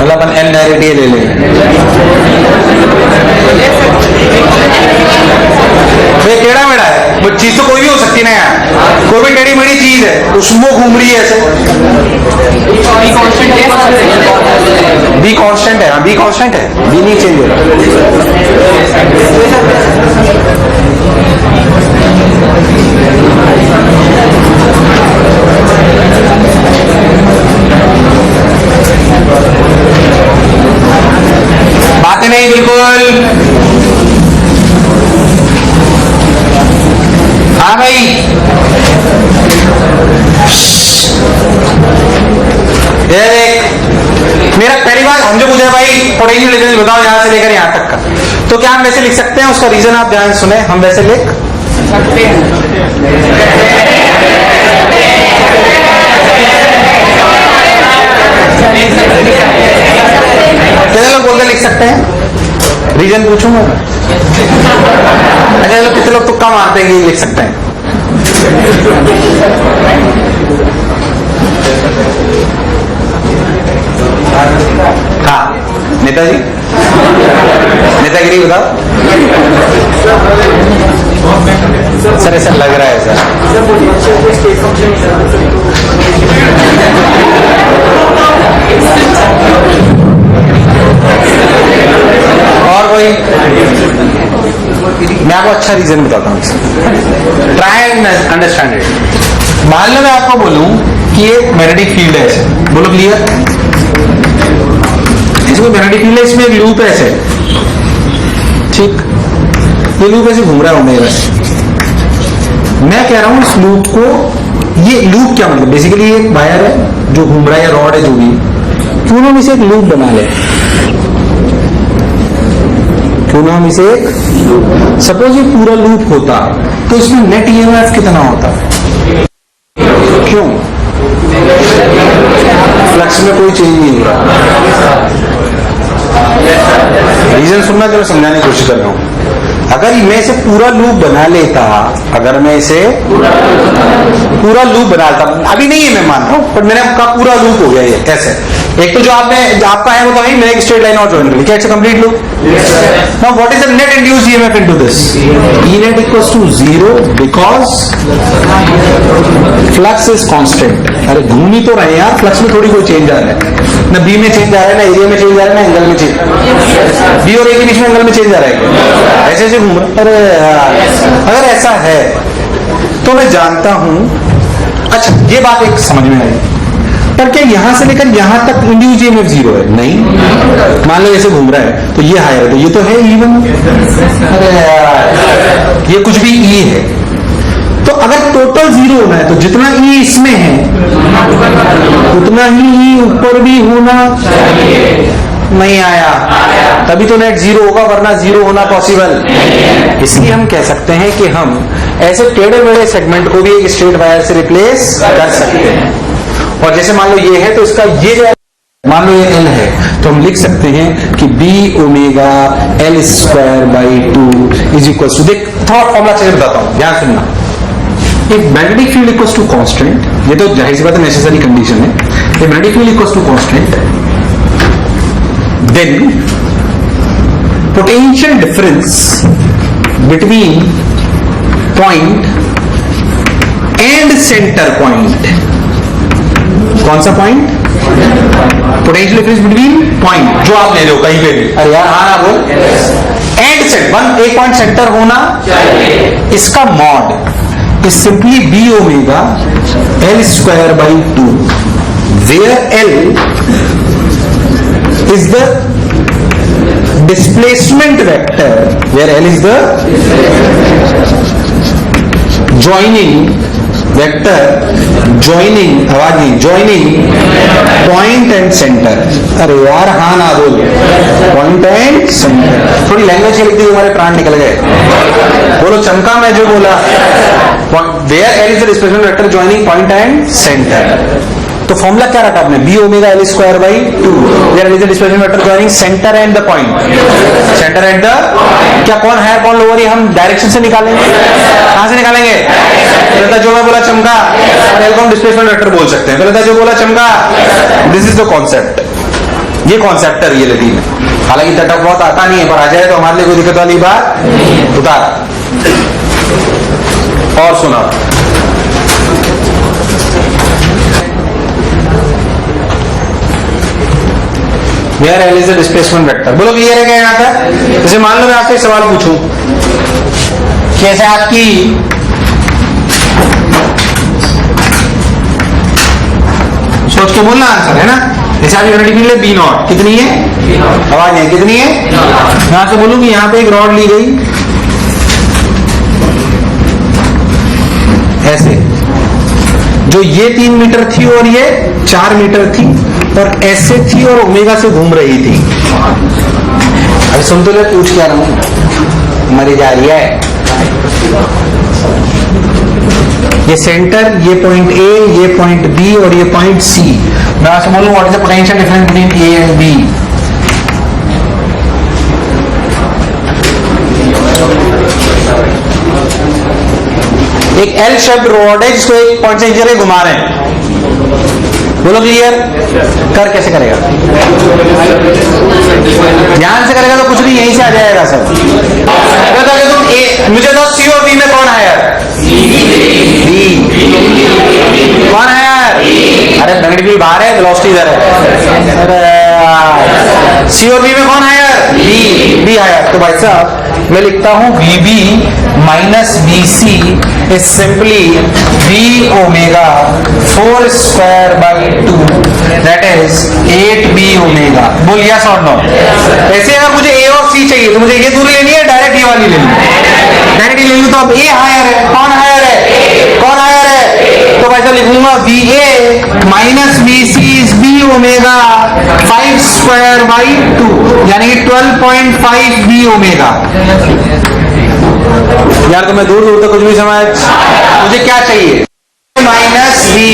मतलब अपन एल डायरेक्ट ये ले लें। ये टेढ़ा मेढ़ा है, वो चीज तो कोई भी हो सकती है ना यार, कोई भी टेढ़ी मेढ़ी चीज है उसमें घूम रही है ऐसे। बी कांस्टेंट है, बी कांस्टेंट है, बी नहीं चेंज हो रहा। बातें नहीं बिल्कुल। हाँ भाई, मेरा पहली बात हम जो पूछा भाई पोटेंशियल डिफरेंस बताओ यहां से लेकर यहां तक का, तो क्या हम वैसे लिख सकते हैं? उसका रीजन आप ध्यान सुने, हम वैसे लिख सकते हैं। कितने लोग बोलकर लिख सकते हैं? रीजन पूछूंगा। अच्छा लोग कितने लोग तुक्का मारते हैं कि लिख सकते हैं? हाँ नेताजी, नेतागिरी बताओ सर। ऐसा लग रहा है सर। और कोई? मैं आपको अच्छा रीजन बताता हूँ, ट्राई एंड अंडरस्टैंड इट। मान लो मैं आपको बोलूं कि ये मैग्नेटिक फील्ड है ऐसे, बोलो क्लियर? इसमें मैग्नेटिक फील्ड है, इसमें एक लूप है ऐसे, ठीक? ये लूप ऐसे घूम रहा है ओमेगा से। मैं कह रहा हूं इस लूप को, ये लूप क्या मतलब बेसिकली ये वायर है जो घूम रहा है या रॉड है जो भी, क्यों ना हम इसे एक लूप बना ले? क्यों ना हम इसे एक, सपोज ये पूरा लूप होता तो इसमें नेट ईएमएफ कितना होता? क्यों? फ्लक्स में कोई चेंज नहीं हो रहा। रीजन सुनना, जब समझाने की कोशिश कर रहा हूं। अगर मैं इसे पूरा लूप बना लेता, अगर मैं इसे पूरा लूप बना लेता, अभी नहीं है मैं मान रहा हूं, पर मैंने आपका पूरा लूप हो गया ये ऐसे। एक तो जो आपने आपका है वो तो मैं एक स्ट्रेट लाइन और ज्वाइन कर ली, क्या it's complete loop? Now what is the net induced EMF into this? E net equals to 0 because flux is constant. अरे घूम ही तो रहे हैं यार, फ्लक्स में थोड़ी कोई चेंज आ रहा है, ना बी में चेंज आ रहा है, ना एरिया में चेंज आ रहा है, ना एंगल में चेंज। बी और ए के बीच में एंगल में चेंज आ रहा है, ऐसे ऐसे घूम रहा है। अरे अगर ऐसा है तो मैं जानता हूं, अच्छा ये बात एक समझ में आई, पर क्या यहां से लेकर यहां तक इंड्यूस्ड ईएमएफ 0 है? नहीं। मान लो ऐसे घूम रहा है तो ये हायर है, तो ये तो है E1। अरे यार ये कुछ भी E है, तो अगर टोटल 0 होना है तो जितना E इसमें है उतना ही E ऊपर भी होना नहीं आया, तभी तो नेट 0 होगा, वरना 0 होना पॉसिबल। इसलिए हम कह सकते हैं कि हम ऐसे टेढ़े मेढ़े सेगमेंट को भी एक स्ट्रेट वायर से रिप्लेस कर सकते हैं। और जैसे मान लो ये है तो इसका ये जो मान लो ये L है तो हम लिख सकते हैं कि B omega L square by 2 is equal to, देख थॉट फॉर्मूला चाहिए बताता हूं, ध्यान सुनना। If magnetic field equals to constant, ये तो जाहिर सी बात है नेसेसरी कंडीशन है, if magnetic field equals to constant then potential difference between point and center point, कौन सा point? Potential difference between point जो आप ले रहे हो कहीं पे भी, अरे यार हाँ ना बोल, एंड सेंटर, एक पॉइंट सेंटर होना चाहिए, इसका mod is simply B omega L square by 2, where L is the displacement vector, where L is the joining vector joining, आवाज नहीं, ज्वाइनिंग पॉइंट एंड सेंटर। अरे यार हाँ ना बोल, पॉइंट एंड सेंटर। थोड़ी लैंग्वेज लिख दी, तुम्हारे प्राण निकल गए। बोलो चमका मैं जो बोला, where L is the displacement vector joining point and centre. तो फॉर्मूला क्या रखा आपने, B omega L square by 2, where L is the displacement vector joining centre and the point, centre and the, क्या कौन हायर कौन लोअर, ये हम डायरेक्शन से निकालेंगे। कहां से निकालेंगे, पहले जो मैं बोला चमका और एल को हम डिस्प्लेसमेंट वेक्टर बोल सकते हैं। पहले जो बोला चमका, दिस इज द कॉन्सेप्ट, ये कॉन्सेप्ट है रियलिटी में। हालांकि तटक बहुत आता नहीं है, पर आ जाए तो हमारे लिए कोई दिक्कत वाली बात उतार। और सुना, where L is the displacement vector. बोलो क्लियर है क्या यहां तक। जैसे मान लो मैं आपसे एक सवाल पूछूं, कैसे आपकी सोच के बोलना आंसर है ना। जैसे आपकी ग्रेविटी फील्ड है बी नॉट, कितनी है, आवाज नहीं, कितनी है। यहां से बोलूं कि यहां पे एक रॉड ली गई ऐसे, जो ये 3 मीटर थी और ये 4 मीटर थी, और ऐसे थी और ओमेगा से घूम रही थी। अभी सुन तो ले, पूछ क्या रहा हूं, मरी जा रही है। ये सेंटर, ये पॉइंट ए, ये पॉइंट बी और ये पॉइंट सी। मैं आपसे बोलूं what is the potential difference between A and B. एक एल शेप्ड रॉड है जिसको एक पॉइंट से जगह घुमा रहे हैं। बोलो क्लियर, कर कैसे करेगा, ध्यान से करेगा तो कुछ नहीं, यहीं से आ जाएगा सब। तुम ए, मुझे तो सी और बी में कौन है यार, बी, कौन है यार, अरे मैग्नेटिक बाहर है, वेलोसिटी इधर है। अरे सी और बी में कौन है यार, बी, बी है यार। तो भाई साहब मैं लिखता हूं VB minus BC is simply V omega 4 square by 2, that is 8B omega. बोल यस और नो। ऐसे अगर मुझे A और C चाहिए तो मुझे ये दूरी लेनी है, डायरेक्ट ये वाली लेनी है, डायरेक्ट ले लूं तो अब A हायर है, कौन हायर है, कौन हायर है। तो वैसा लिखूंगा VA minus BC is B omega 5 square by 2, यानी 12.5B ओमेगा। यार तो मैं दूर दूर तक कुछ भी समझ, मुझे क्या चाहिए, माइनस बी,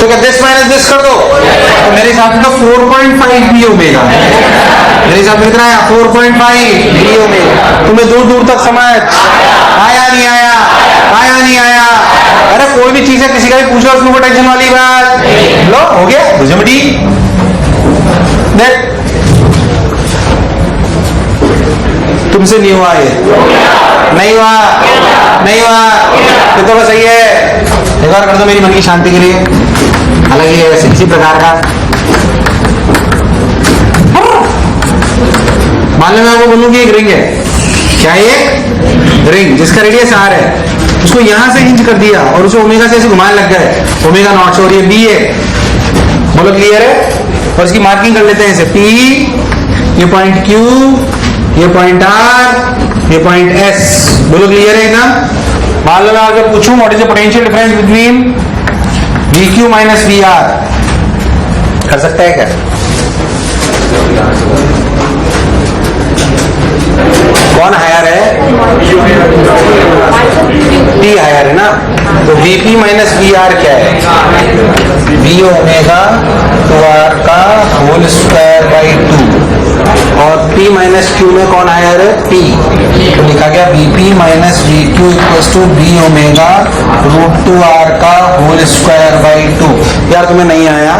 तो क्या दिस माइनस दिस कर दो, तो मेरे हिसाब से तो 4.5B ओमेगा, मेरे हिसाब से कितना आया 4.5B ओमेगा। तुम्हें दूर दूर तक समझ आया नहीं आया, आया नहीं आया। अरे कोई भी चीज है, किसी का भी पूछो, उसमें कोई टेंशन वाली बात लो, हो गया बुझमड़ी। देख तुमसे नहीं हुआ, ये नहीं हुआ, नहीं हुआ, तो बस सही है। एक बार कर दो मेरी मन की शांति के लिए। हालांकि ये वैसे किसी प्रकार का, मान लो मैं आपको बोलूं कि एक रिंग है, क्या ये रिंग जिसका रेडियस R है, उसको यहां से हिंज कर दिया और उसे ओमेगा से ऐसे घुमाने लग गए, ओमेगा नॉट से, और ये B है। बोलो क्लियर है। और इसकी मार्किंग कर लेते हैं ऐसे, P, ये पॉइंट Q, ये पॉइंट R, ये पॉइंट S। बोलो क्लियर है एकदम। मान लो मैं आगे पूछूं what is the potential difference between VQ minus VR, कर सकता है क्या, कौन हायर है, T हायर है ना। तो VP माइनस VR क्या है, B ओमेगा 2R का होल स्क्वायर बाई 2, और P माइनस Q में कौन हायर है, T। तो लिखा गया VP minus VQ equals to B omega root 2R का होल स्क्वायर बाई 2। यार तुम्हें नहीं आया,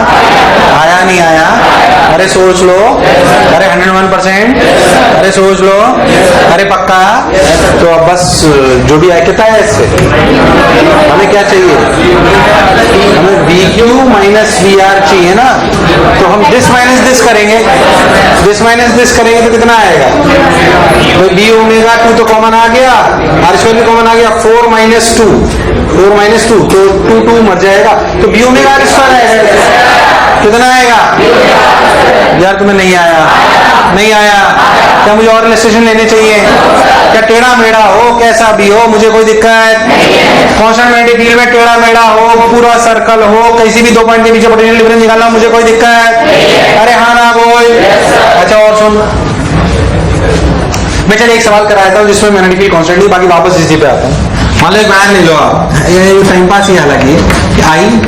आया नहीं आया, अरे सोच लो, अरे 101%, अरे सोच लो, अरे पक्का। तो अब बस जो भी है कितना है इससे, हमें क्या चाहिए, हमें VQ माइनस VR चाहिए ना। तो हम दिस माइनस दिस करेंगे, दिस माइनस दिस करेंगे तो कितना आएगा, तो B ओमेगा 2 तो कॉमन आ गया, R स्क्वायर भी कॉमन आ गया, 4 माइनस 2, 4 माइनस 2 तो 2 2 मर जाएगा, तो B ओमेगा R स्क्वायर आएगा, कितना आएगा। यार तुम्हें नहीं आया, नहीं आया? क्या मुझे और इलस्ट्रेशन लेने चाहिए? क्या टेढ़ा मेढ़ा हो, कैसा भी हो, मुझे कोई दिक्कत? कांस्टेंट मैग्नेटिक फील्ड में टेढ़ा मेढ़ा हो, पूरा सर्कल हो, किसी भी 2 पॉइंट के बीच पोटेंशियल डिफरेंस निकालना, मुझे कोई दिक्कत? अरे हाँ ना बोल। अच्छा और सुन, मैं चलिए एक सवाल कराया था जिसमें मैग्नेटिक फील्ड कांस्टेंट नहीं, बाकी वापस इसी पे आता हूँ। मान लो एक वायर ले लो आप, ये टाइम पास ही हालांकि कि आई, मैं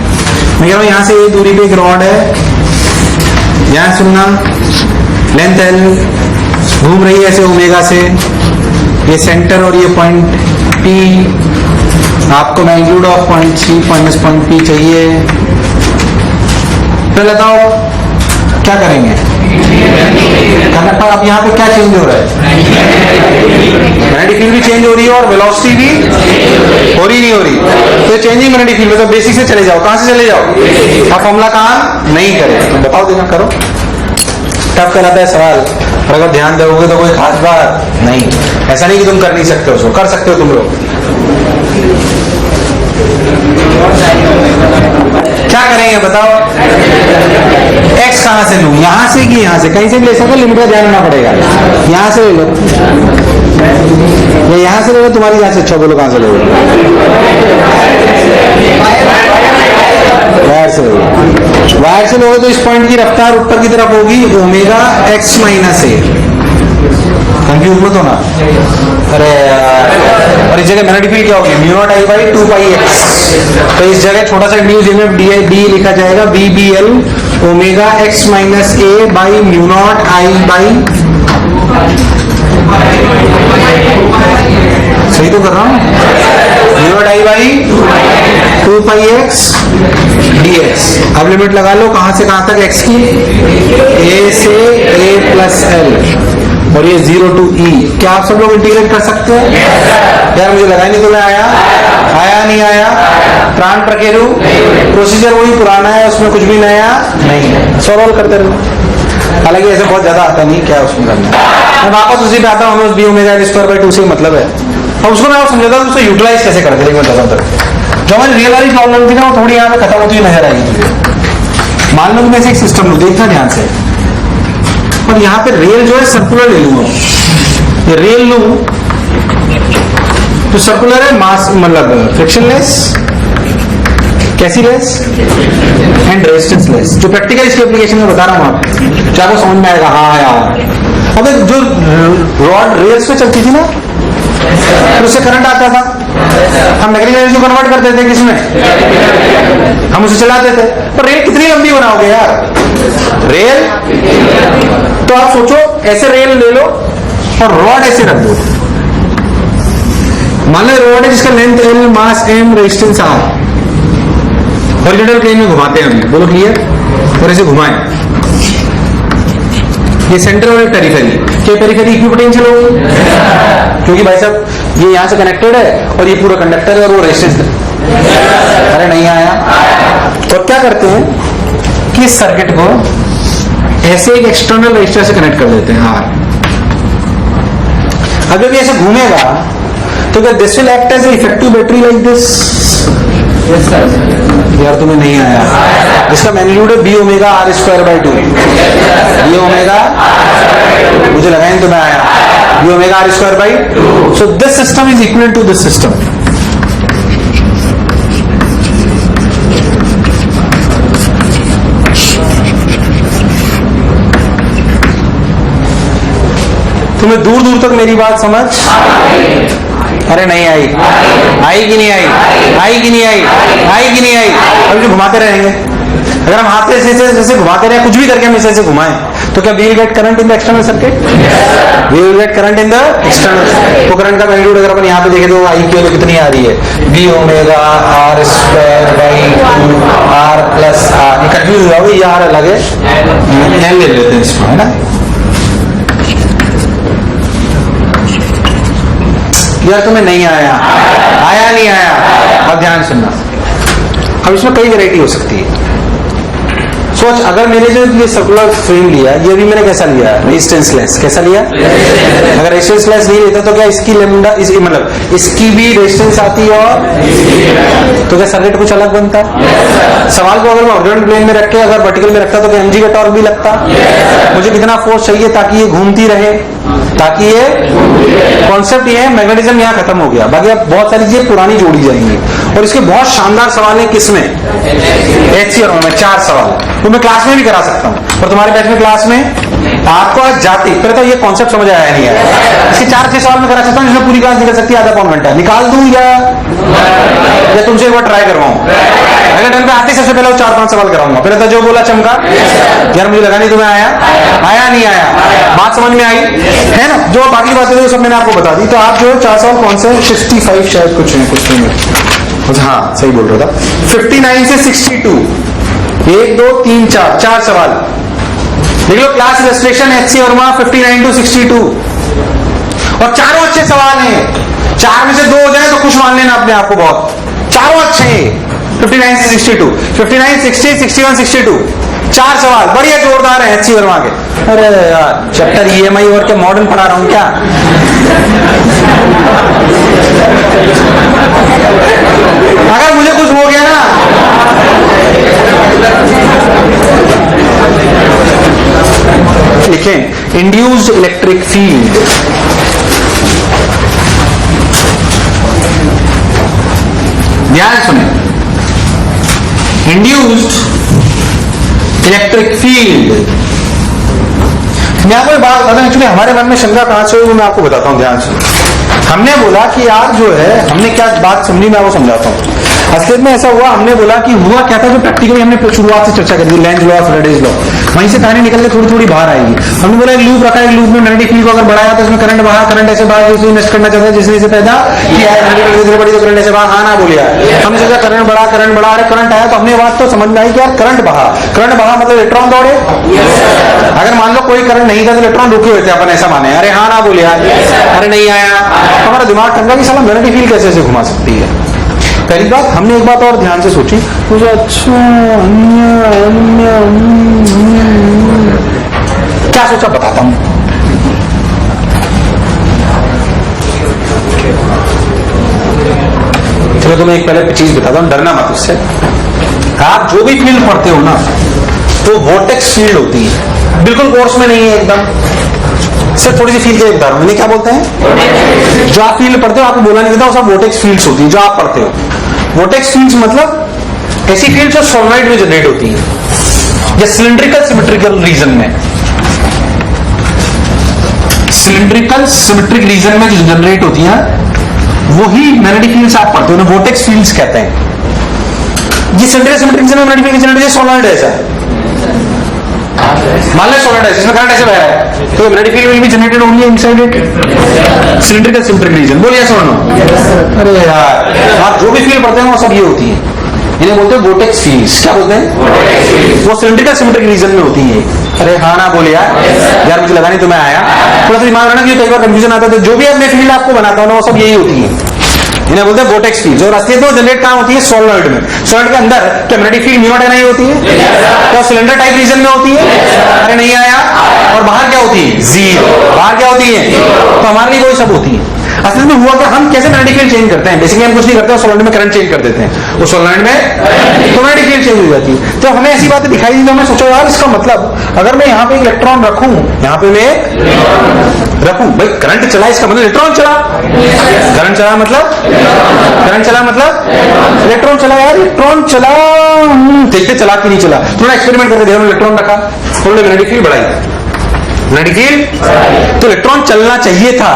कह रहा हूँ यहाँ से ये दूरी पे एक रॉड है, ध्यान सुनना, लेंथ एल, घूम रही है ऐसे ओमेगा से, ये सेंटर और ये पॉइंट पी, आपको magnitude of point C minus point P चाहिए। तो बताओ क्या करेंगे? करने पर अब यहाँ पे क्या चेंज हो रहा है? मैग्नेटिक फील्ड भी चेंज हो रही है और वेलोसिटी भी हो रही नहीं हो रही, तो चेंजिंग मैग्नेटिक फील्ड में तो बेसिक से चले जाओ। कहां से चले जाओ? आप फॉर्मूला काम नहीं करे, बताओ देना, करो। टफ कराता है सवाल, और अगर ध्यान दोगे तो कोई खास बात नहीं। ऐसा नहीं कि तुम कर नहीं सकते, उसको कर सकते हो तुम लोग। क्या करेंगे बताओ? एक्स कहां से लूं? यहां से कि यहां से? कहीं से भी ले सकते, लिमिट का ध्यान रखना पड़ेगा। यहां से ले लो या यहां से ले लो, तुम्हारी यहां से। अच्छा बोलो कहां से ले लो? वायर से लोगे। वायर से लोगे तो इस पॉइंट की रफ्तार ऊपर की तरफ होगी ओमेगा एक्स माइनस ए। कंफ्यूज मत होना। अरे और इस जगह मैग्नेटिक फील्ड क्या होगी? Mu naught I by 2 pi x. तो इस जगह छोटा सा डी जिसमें डी लिखा जाएगा B B L omega X minus A by mu naught I by, सही तो कर रहा हूं? Mu naught I by 2 pi X D X. अब लिमिट लगा लो कहां से कहां तक एक्स की? ए से ए प्लस एल, और ये 0 to E। क्या आप सब लोग इंटीग्रेट कर सकते हैं? यार मुझे लगा नहीं, तुम्हें आया? आया नहीं आया? प्राण प्रकेरु प्रोसीजर वही पुराना है, उसमें कुछ भी नया नहीं है, सॉल्व करते रहो। हालांकि ऐसे बहुत ज्यादा आता नहीं, क्या उसमें करना। मैं वापस उसी पे आता हूँ, हमें बी ओमेगा स्क्वायर बाई 2 से मतलब है। अब उसको मैं समझाता हूँ उसको यूटिलाइज कैसे करते, लेकिन मैं बताता हूँ। जो हमारी रियल वाली प्रॉब्लम थी ना, वो थोड़ी यहाँ पे खत्म होती हुई नजर आएगी तुझे। मान लो कि मैं एक सिस्टम लूँ, देखना ध्यान से, और यहाँ पे रेल जो है सर्कुलर ले लूंगा। ये रेल लूं तो सर्कुलर है, मास मतलब फ्रिक्शनलेस, कैसी लेस एंड रेजिस्टेंस लेस। जो प्रैक्टिकल इसकी एप्लीकेशन में बता रहा हूं आप, क्या आपको समझ में आएगा? हाँ यार, अब जो रॉड रेल्स पे चलती थी ना, तो उससे करंट आता था, हम मैग्नेटिक एनर्जी को कन्वर्ट करते थे किसमें? हम उसे चलाते थे। पर रेल कितनी लंबी बनाओगे यार? रेल तो आप सोचो ऐसे रेल ले लो और रॉड ऐसे रख दो। मान लो रॉड है जिसका length L, mass M, resistance R, horizontal plane में घुमाते हैं हम, बोलो क्लियर? और ऐसे घुमाएं, ये सेंटर और पेरिफेरी, क्या पेरिफेरी इक्विपोटेंशियल होगी? क्योंकि भाई साहब ये यहां से कनेक्टेड है और ये पूरा कंडक्टर है और वो रेजिस्टेंस है। अरे नहीं आया? तो क्या करते हैं कि इस सर्किट को ऐसे एक एक्सटर्नल रेजिस्टर से कनेक्ट कर देते हैं। हाँ, अगर ये ऐसे घूमेगा तो क्या this will act as effective battery like this? यार तुम्हें नहीं आया? इसका मैग्नीट्यूड है B omega R square by 2। B omega, मुझे लगा नहीं तुम्हें आया, B omega R square by 2। So this system is equal to this system. तुम्हें दूर दूर तक मेरी बात समझ? अरे नहीं आई? आई कि नहीं आई? आई कि नहीं आई? आई कि नहीं आई? अभी घुमाते रहेंगे। अगर हम हाथ से जैसे घुमाते रहे, कुछ भी करके हम इसे घुमाएं, तो क्या we will get current in the external circuit? We will get current in the external. तो करंट का मैग्नीट्यूड अगर अपन यहाँ पे देखें तो आई की वैल्यू कितनी आ रही है? B omega R square by 2 R plus R. Confuse हुआ भाई, ये आर अलग है, एल ले लेते हैं इसमें, है ना? यार तुम्हें नहीं आया? आया नहीं आया? अब ध्यान सुनना, अब इसमें कई वैरायटी हो सकती है। सोच, अगर मैंने जो ये सर्कुलर फ्रेम लिया, ये भी मैंने कैसा लिया, रेजिस्टेंस लेस, कैसा लिया? अगर रेजिस्टेंस लेस नहीं लेता तो क्या इसकी लेमडा, मतलब इसकी भी रेजिस्टेंस आती और तो क्या सर्किट कुछ अलग बनता? सवाल को अगर मैं हॉरिजॉन्टल प्लेन में रख के अगर वर्टिकल में रखता तो क्या mg का टॉर्क भी लगता? मुझे कितना फोर्स चाहिए ताकि ये घूमती रहे, ताकि ये कॉन्सेप्ट ये है, मैग्नेटिज्म यहाँ खत्म हो गया। बाकी अब बहुत सारी चीजें पुरानी जोड़ी जाएंगी और इसके बहुत शानदार सवाल है। किसमें? HCR में 4 सवाल, तो मैं क्लास में भी करा सकता हूँ, और तुम्हारे बैच में क्लास में आपको आज जाते पहले तो ये कॉन्सेप्ट समझ आया नहीं है, इसके 4-6 सवाल में करा सकता हूँ, जिसमें पूरी क्लास निकल सकती है, आधा पौन घंटा निकाल दूं या तुमसे एक बार ट्राई करवाऊं? अगर टाइम पे आते सबसे पहले 4-5 सवाल कराऊंगा। पहले तो जो बोला चमका यार, मुझे लगा नहीं तुम्हें आया नहीं आया, बात समझ में आई है ना? जो बाकी बातें थी सब मैंने आपको बता दी। तो आप जो 4 सवाल कौन से 65 शायद कुछ नहीं, हाँ सही बोल रहा था, 59 से 62, 1 2 3 4 सवाल देख लो। Class restriction HC Verma 59 to 62, और चारों अच्छे सवाल हैं। 4 में से 2 हो जाए तो खुश मान लेना अपने आप को, बहुत चारों अच्छे हैं। 59 से 62, 59 60 61 62, 4 सवाल बढ़िया जोरदार है HC वर्मा के। अरे यार चैप्टर EMI और क्या मॉडर्न पढ़ा रहा हूं क्या? अगर मुझे कुछ हो गया ना, लिखें इंड्यूस्ड इलेक्ट्रिक फील्ड, ध्यान सुने, इंड्यूस्ड इलेक्ट्रिक फील्ड। मैं आपको एक बात बताता हूं, एक्चुअली हमारे मन में शंका कहां से हुई वो मैं आपको बताता हूं, ध्यान से। हमने बोला कि यार जो है, हमने क्या बात समझी मैं आपको समझाता हूं। असलियत में ऐसा हुआ, हमने बोला कि हुआ क्या था, जो प्रैक्टिकली हमने शुरुआत से चर्चा करी, लेंज लॉ, फैराडेज लॉ, वहीं से कहानी निकल के थोड़ी थोड़ी बाहर आएगी। हमने बोला एक लूप रखा है, लूप में मैग्नेटिक फील्ड को अगर बढ़ाया तो इसमें करंट बहा, करंट ऐसे बहा जैसे नष्ट करना चाहता है, जिसने इसे पैदा किया है, मैग्नेटिक बड़ी तो करंट ऐसे बहा, हाँ ना बोलिया। हमने सोचा करंट बढ़ा, अरे करंट आया, तो हमने बात तो समझ में आई कि यार करंट बहा मतलब इलेक्ट्रॉन दौड़े। अगर मान लो कोई करंट नहीं था तो इलेक्ट्रॉन रुके हुए थे, अपन ऐसा माने, अरे हाँ ना बोलिया, अरे नहीं आया, हमारा दिमाग ठंडा कि साला मैग्नेटिक फील्ड कैसे ऐसे घुमा सकती है। पहली बात, हमने एक बात और ध्यान से सोची, मुझे अच्छा क्या सोचा बताता हूं। चलो तुम्हें एक पहले चीज बताता हूं, डरना मत उससे। आप जो भी फील्ड पढ़ते हो ना, तो वोर्टेक्स फील्ड होती है, बिल्कुल कोर्स में नहीं है एकदम, सिर्फ थोड़ी सी फील्ड के बता रहा हूं। मैंने क्या बोलते हैं, जो आप फील्ड पढ़ते हो आपको बोला नहीं देता, वो सब वोर्टेक्स फील्ड्स होती है जो आप पढ़ते हो। वोर्टेक्स फील्ड्स मतलब ऐसी फील्ड जो सोलेनॉइड में जनरेट होती है, या सिलिंड्रिकल सिमेट्रिकल रीजन में, सिलिंड्रिकल सिमेट्रिक रीजन में जो जनरेट होती है, वही मैग्नेटिक फील्ड्स आप पढ़ते हो, वोर्टेक्स फील्ड्स कहते हैं। ये सिलिंड्रिकल सिमेट्रिक रीजन में मैग्नेटिक फील्ड जनरेट, सोलेनॉइड ऐसा है, मान लो सोलेनॉइड है, इसमें करंट ऐसे बह रहा है, तो magnetic field will be generated only inside it, cylindrical symmetric region. बोलिए सुनो, अरे यार आप जो भी फील्ड पढ़ते हैं वो सब ये होती है, इन्हें बोलते हैं वोर्टेक्स फील्ड्स। क्या बोलते हैं? वो सिलिंड्रिकल सिमेट्रिक रीजन में होती है। अरे हाँ ना बोले यार मुझे लगा नहीं तुम्हें आया, थोड़ा सा दिमाग रखना, कई बार कंफ्यूजन आता है। जो भी मैं फील्ड आपको बनाता हूँ ना, वो सब यही होती है, इन्हें बोलते हैं वोर्टेक्स फील्ड। और असलियत में जनरेट कहां होती है? सोलेनॉइड में। सोलेनॉइड के अंदर क्या मैग्नेटिक फील्ड म्यू नॉट नहीं होती है? क्या सिलेंडर टाइप रीजन में होती है? अरे नहीं आया। और बाहर क्या होती है? जीरो। बाहर क्या होती है? तो हमारे लिए वही सब होती है। असल में हुआ क्या, हम कैसे मैग्नेटिक फील्ड चेंज करते हैं? बेसिकली हम कुछ नहीं करते, सोलेनॉइड में करंट चेंज कर देते हैं, वो सोलेनॉइड में तो मैग्नेटिक फील्ड चेंज हो जाती है। तो हमें ऐसी बातें दिखाई दी, तो मैं सोचा यार इसका मतलब अगर मैं यहाँ पे इलेक्ट्रॉन रखूं, यहाँ पे मैं रखूं, भाई करंट चला, इसका मतलब इलेक्ट्रॉन चला, करंट चला मतलब करंट चला मतलब इलेक्ट्रॉन चला। यार इलेक्ट्रॉन चला, देखते चला कि नहीं चला, थोड़ा एक्सपेरिमेंट करके देखो, इलेक्ट्रॉन रखा, थोड़ा मैग्नेटिक फील्ड बढ़ाई, मैग्नेटिक फील्ड, तो इलेक्ट्रॉन चलना चाहिए था,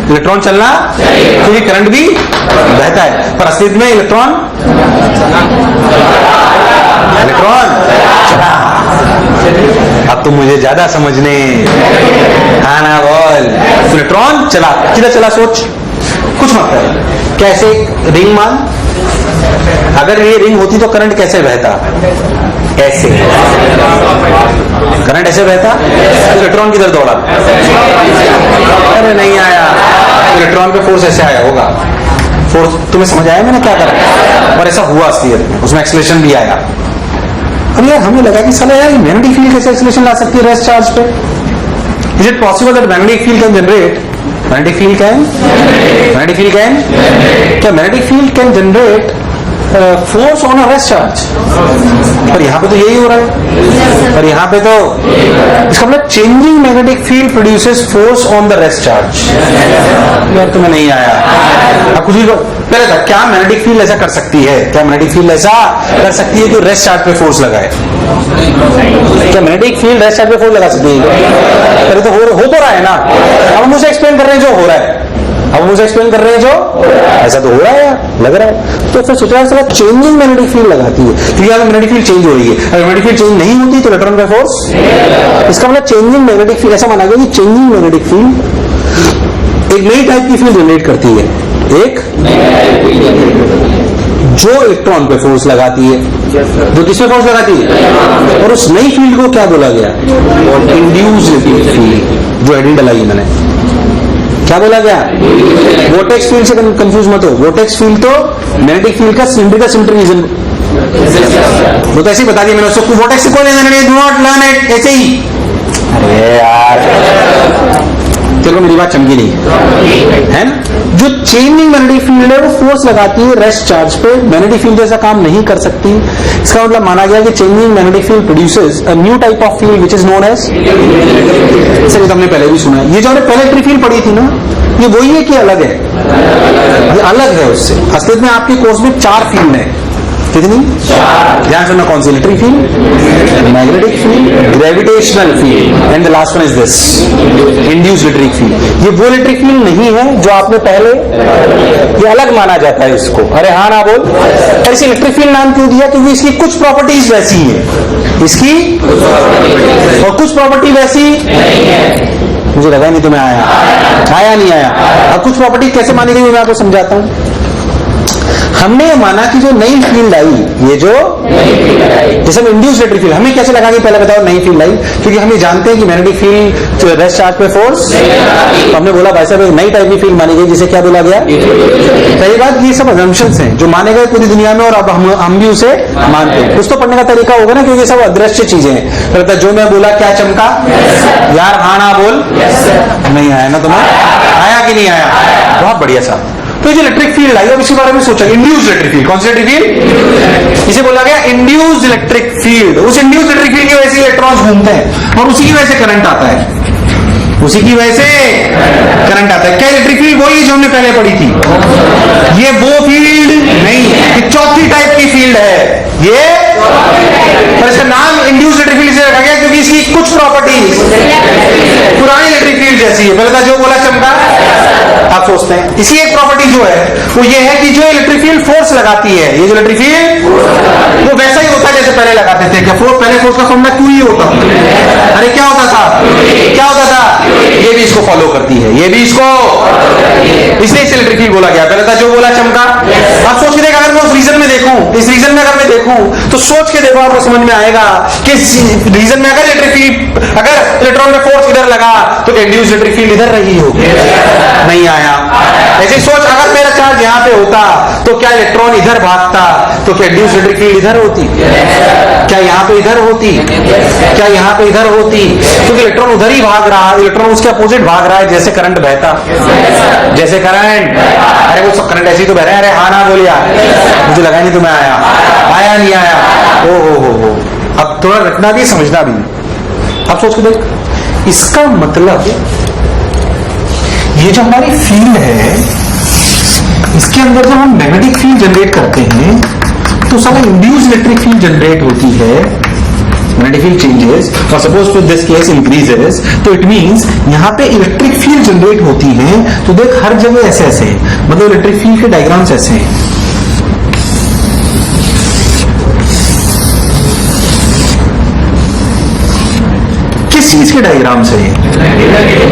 इलेक्ट्रॉन चलना क्योंकि करंट भी बहता है, पर असलियत में इलेक्ट्रॉन चला। अब तुम मुझे ज्यादा समझने, हाँ ना बोल, इलेक्ट्रॉन चला, किधर चला सोच, कुछ मत कर। कैसे? रिंग मान, अगर ये रिंग होती तो करंट कैसे बहता? ऐसे, करंट ऐसे बहता, तो इलेक्ट्रॉन किधर दौड़ा? अरे नहीं आया, इलेक्ट्रॉन पे फोर्स ऐसे आया होगा, फोर्स तुम्हें समझ आया मैंने क्या करा? और ऐसा हुआ असलियत में, उसमें एक्सेलरेशन भी आया।
अब यार हमें लगा कि साला यार मैग्नेटिक फील्ड कैसे एक्सीलरेशन ला सकती है रेस्ट चार्ज पे? Is it possible that magnetic field can generate क्या magnetic field can generate force on a rest charge? पर यहाँ पे तो यही हो रहा है, पर यहाँ पे तो इसका मतलब changing magnetic field produces force on the rest charge. यार तुम्हें नहीं आया। अब कुछ भी पहले था, क्या मैग्नेटिक फील्ड ऐसा कर सकती है? क्या मैग्नेटिक फील्ड ऐसा कर सकती है कि रेस्ट चार्ज पे फोर्स लगाए? क्या मैग्नेटिक फील्ड रेस्ट चार्ज पे फोर्स लगा सकती है? पहले तो हो तो रहा है ना। अब हम मुझे एक्सप्लेन कर रहे हैं जो हो रहा है, अब मुझे एक्सप्लेन कर रहे हैं जो ऐसा तो हो रहा है, लग रहा है। तो फिर सोचा चला चेंजिंग मैग्नेटिक फील्ड लगाती है, क्योंकि अगर मैग्नेटिक फील्ड चेंज हो रही है, अगर मैग्नेटिक फील्ड चेंज नहीं होती तो इलेक्ट्रॉन का फोर्स, इसका मतलब चेंजिंग मैग्नेटिक फील्ड, ऐसा माना गया कि चेंजिंग मैग्नेटिक फील्ड एक नई टाइप की फील्ड जनरेट करती है, एक जो इलेक्ट्रॉन पे फोर्स लगाती है, जो किसमें फोर्स लगाती है, और उस नई फील्ड को क्या बोला गया? Induced field. जो हेडिंग डलाई मैंने, क्या बोला गया? वोर्टेक्स फील्ड से कंफ्यूज मत हो। वोर्टेक्स फील्ड तो मैग्नेटिक फील्ड का सिलेंड्रिकल सिमेट्रिज्म, वो तो ऐसे ही बता दिया मैंने उसको। वोर्टेक्स से कोई लेना नहीं, डू नॉट लर्न इट, ऐसे ही। अरे यार तेरे को मेरी बात चमकी नहीं है ना? जो चेंजिंग मैग्नेटिक फील्ड है वो फोर्स लगाती है रेस्ट चार्ज पे, मैग्नेटिक फील्ड जैसा काम नहीं कर सकती। इसका मतलब माना गया कि changing magnetic field produces a new type of field which is known as, इसे हमने पहले भी सुना है। ये जो हमने पहले इलेक्ट्रिक फील्ड पढ़ी थी ना, ये वही है कि अलग है? ये अलग है उससे। अस्तित्व में आपके कोर्स में 4 फील्ड है। कितनी? ध्यान सुनना, कौन सी? Electric field, magnetic field, gravitational field, and the last one is this induced electric field. ये वो इलेक्ट्रिक फील्ड नहीं है जो आपने पहले, ये अलग माना जाता है इसको। अरे हाँ ना बोल। और इसे इलेक्ट्रिक फील्ड नाम क्यों दिया? क्योंकि इसकी कुछ प्रॉपर्टीज वैसी है, इसकी और कुछ प्रॉपर्टी वैसी मुझे लगा नहीं तुम्हें आया नहीं आया। अब कुछ प्रॉपर्टी कैसे मानी गई मैं आपको समझाता हूं। हमने ये माना कि जो नई फील्ड आई, ये जो जैसे इंड्यूस्ड इलेक्ट्रिक फील्ड, हमें कैसे लगा कि पहले बताओ नई फील्ड आई? क्योंकि हम ये जानते हैं कि मैग्नेटिक फील्ड रेस्ट चार्ज पे फोर्स, तो हमने बोला भाई साहब एक नई टाइप की फील्ड मानी गई जिसे क्या बोला गया? पहली बात, ये सब अजम्पशंस हैं जो माने गए पूरी दुनिया में, और अब हम भी उसे मानते हैं। कुछ तो पढ़ने का तरीका होगा ना, क्योंकि सब अदृश्य चीजें हैं। जो मैं बोला क्या चमका? यार हाँ ना बोल। नहीं आया ना तुम्हें? आया कि नहीं आया? बहुत बढ़िया साहब। तो जो इलेक्ट्रिक फील्ड आई, अब इसी बारे में सोचा, इंड्यूस्ड इलेक्ट्रिक फील्ड। कौन सी इलेक्ट्रिक फील्ड? इसे बोला गया इंड्यूस्ड इलेक्ट्रिक फील्ड। उस इंड्यूस्ड इलेक्ट्रिक फील्ड की वजह से इलेक्ट्रॉन्स घूमते हैं और उसी की वजह से करंट आता है, उसी की वजह से करंट आता है। क्या इलेक्ट्रिक फील्ड वही है जो हमने पहले पढ़ी थी? ये वो फील्ड नहीं, ये चौथी टाइप की फील्ड है ये, पर इसका नाम इंड्यूस्ड इलेक्ट्रिक फील्ड से रखा गया क्योंकि इसकी कुछ प्रॉपर्टीज पुरानी इलेक्ट्रिक फील्ड जैसी है। पहले था जो बोला चमका, आप सोचते हैं इसी एक प्रॉपर्टी जो है वो ये है कि जो इलेक्ट्रिक फील्ड फोर्स लगाती है, ये जो इलेक्ट्रिक फील्ड वो वैसा ही होता है जैसे पहले लगाते थे। क्या पहले फोर्स का फॉर्मूला क्यों ही होता? अरे क्या होता था? क्या होता था? ये भी इसको फॉलो करती है, ये भी इसको, इसलिए इसे इलेक्ट्रिक फील्ड बोला गया। पहले था जो बोला चमका। आप सोच के देखो, अगर मैं उस रीजन में देखूं, इस रीजन में अगर मैं देखूं तो सोच के देखो, आपको समझ में आएगा कि रीजन में अगर इलेक्ट्रिक फील्ड, अगर इलेक्ट्रॉन में फोर्स इधर लगा तो इंड्यूस्ड इलेक्ट्रिक फील्ड इधर रही होगी। नहीं आया। ऐसे सोच, अगर मेरा चार्ज यहां पे होता तो क्या इलेक्ट्रॉन इधर भागता तो क्या इंड्यूस्ड इलेक्ट्रिक फील्ड इधर होती? क्या यहां पे इधर होती? क्या यहां पे इधर होती? क्योंकि इलेक्ट्रॉन उधर ही भाग रहा है, इलेक्ट्रॉन उसके अपोजिट भाग रहा है, जैसे करंट बहता, जैसे करंट। अरे वो सब करंट ऐसे ही तो बह रहा है। अरे हाँ ना बोलिया, मुझे लगा नहीं तुम्हें आया नहीं आया। ओ हो। अब थोड़ा रखना भी समझना भी। अब सोच के देख, इसका मतलब ये जो हमारी फील्ड है, इसके अंदर जब हम मैग्नेटिक फील्ड जनरेट करते हैं तो सारा इंड्यूस्ड इलेक्ट्रिक फील्ड जनरेट होती है। मैग्नेटिक फील्ड चेंजेस और suppose to this case increases, तो इट मींस यहां पे इलेक्ट्रिक फील्ड जनरेट होती है। तो देख हर जगह ऐसे ऐसे, मतलब इलेक्ट्रिक फील्ड के डायग्राम्स ऐसे हैं। किस चीज के डायग्राम से?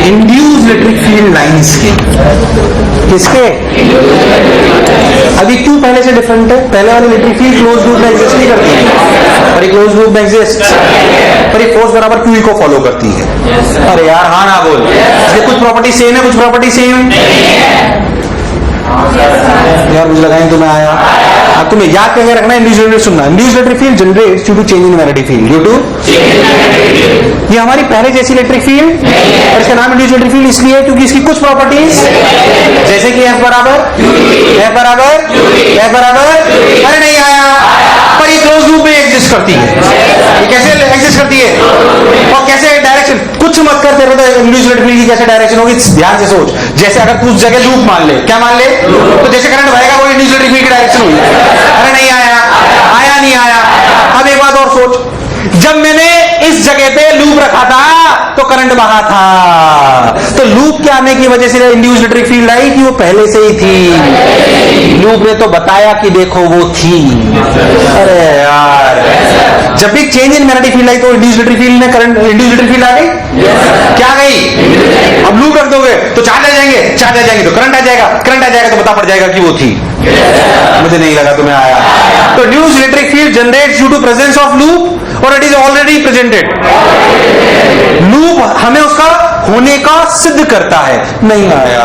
इंड्यूस्ड इलेक्ट्रिक फील्ड लाइंस के। किसके? अभी क्यों पहले से डिफरेंट है? पहले वाली इलेक्ट्रिक फील्ड क्लोज लूप में एग्जिस्ट नहीं करती है, पर क्लोज लूप में एग्जिस्ट, पर फोर्स बराबर क्यू को फॉलो करती है। अरे यार हाँ ना बोल। इसके कुछ प्रॉपर्टी सेम है, कुछ प्रॉपर्टी सेम है। यार मुझे लगा तुम्हें आया। अब तुम्हें याद करके रखना, इंड्यूस्ड इलेक्ट्रिक सुनना। Induced electric field generates due to change in magnetic field, due to, ये हमारी पहले जैसी इलेक्ट्रिक फील्ड, और इसका नाम इंड्यूस्ड इलेक्ट्रिक फील्ड इसलिए क्योंकि इसकी कुछ प्रॉपर्टीज, जैसे कि F बराबर, अरे नहीं आया, पर ये क्लोज लूप में एग्जिस्ट करती है। ये कैसे एग्जिस्ट करती है और कैसे डायरेक्शन, कुछ मत कर, तेरे को तो इंड्यूस्ड इलेक्ट्रिक फील्ड की कैसे डायरेक्शन होगी ध्यान से सोच। जैसे अगर तू उस जगह लूप मान ले, क्या मान ले, तो जैसे करंट बहेगा वो इंड्यूस्ड इलेक्ट्रिक फील्ड की डायरेक्शन हुई। अरे नहीं आया, नहीं आया। अब एक बात और सोच, जब मैंने इस जगह पे लूप रखा था तो करंट बहा था, तो लूप के आने की वजह से इंड्यूस्ड इलेक्ट्रिक फील्ड आई कि वो पहले से ही थी? लूप ने तो बताया कि देखो वो थी। अरे यार, जब भी change in magnetic field I तो इंड्यूस्ड इलेक्ट्रिक फील्ड में करंट, इंड्यूस्ड इलेक्ट्रिक फील्ड आ गई, क्या गई? अब लूप रख दोगे तो चार्ज आ जाएंगे, तो करंट आ जाएगा, तो पता पड़ जाएगा कि वो थी। मुझे नहीं लगा तुम्हें आया। तो induced electric field generates due to presence of loop और it is already presented. Loop हमें उसका होने का सिद्ध करता है। नहीं आया,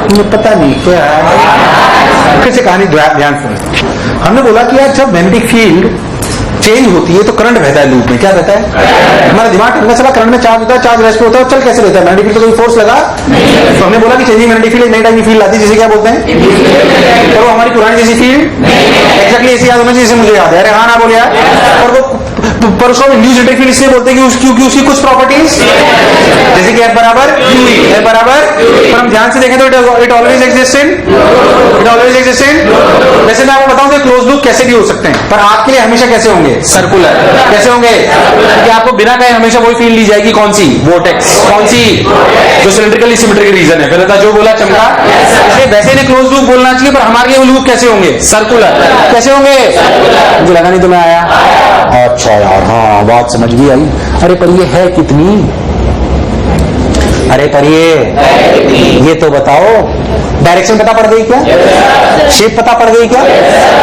मुझे पता नहीं क्या है। फिर से कहानी ध्यान से, हमने बोला कि यार जब मैग्नेटिक फील्ड चेंज होती है तो करंट बहता है लूप में। क्या बहता है? हमारा दिमाग ठंडा चला, करंट में चार्ज होता है, चार्ज रेस्ट होता है, चल कैसे रहता है? मैग्नेटिक फील्ड तो कोई फोर्स लगा, तो हमने बोला कि चेंजिंग मैग्नेटिक फील्ड एक नई टाइप की फील्ड आती है जिसे क्या बोलते हैं? और वो हमारी पुरानी जैसी फील्ड एक्जैक्टली ऐसी याद होना चाहिए जैसे मुझे याद है। अरे हाँ ना बोले यार। और वो पर उसको इंड्यूस्ड इलेक्ट्रिक फील्ड इसलिए बोलते हैं क्योंकि उसकी कुछ प्रॉपर्टीज, जैसे कि F बराबर, पर हम ध्यान से देखें तो इट ऑलवेज एग्जिस्टेड। वैसे मैं आपको बताऊं कि क्लोज लूप कैसे भी हो सकते हैं, पर आपके लिए हमेशा कैसे होंगे? सर्कुलर। कैसे होंगे? क्योंकि आपको बिना कहे हमेशा वही फील्ड ली जाएगी। कौन सी? वोर्टेक्स। कौन सी? जो सिलिंड्रिकली सिमेट्रिक रीजन है। पहले था जो बोला चमका, इसलिए वैसे इन्हें क्लोज लूप बोलना चाहिए, पर हमारे लिए लूप कैसे होंगे? सर्कुलर। कैसे होंगे? मुझे लगा नहीं तुम्हें आया। अच्छा यार, हाँ बात समझ भी आई। अरे पर ये है कितनी? अरे पर ये तो बताओ, डायरेक्शन पता पड़ गई क्या? शेप पता पड़ गई क्या?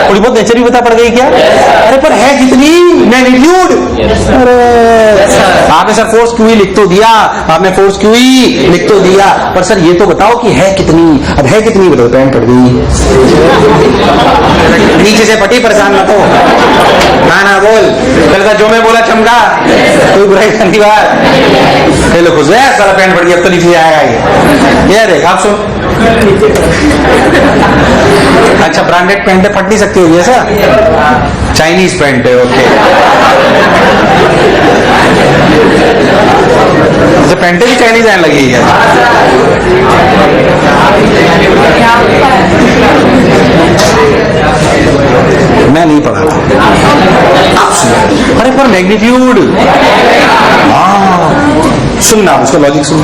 थोड़ी बहुत नेचर भी पता पड़ गई क्या? अरे पर है कितनी? मैग्नीट्यूड। अरे आपने सर फोर्स क्यू लिख तो दिया, आपने फोर्स क्यू लिख तो दिया, पर सर ये तो बताओ कि है कितनी? अब है कितनी बताओ? पैंट पड़ गई नीचे से फटी, परेशान मत हो। ना बोल, कल का जो मैं बोला चमका, कोई बुराई करनी बात। पहले खुश है सारा पैंट पड़ गया, अब तो नीचे आएगा ये देख। आप सुन, अच्छा ब्रांडेड पैंट फट नहीं सकती होगी ऐसा? चाइनीज पैंट है, ओके। पैंटें भी चाइनीज आने लगी है। मैं नहीं पढ़ा था। अरे पर मैग्नीट्यूड, सुनना उसका लॉजिक सुन।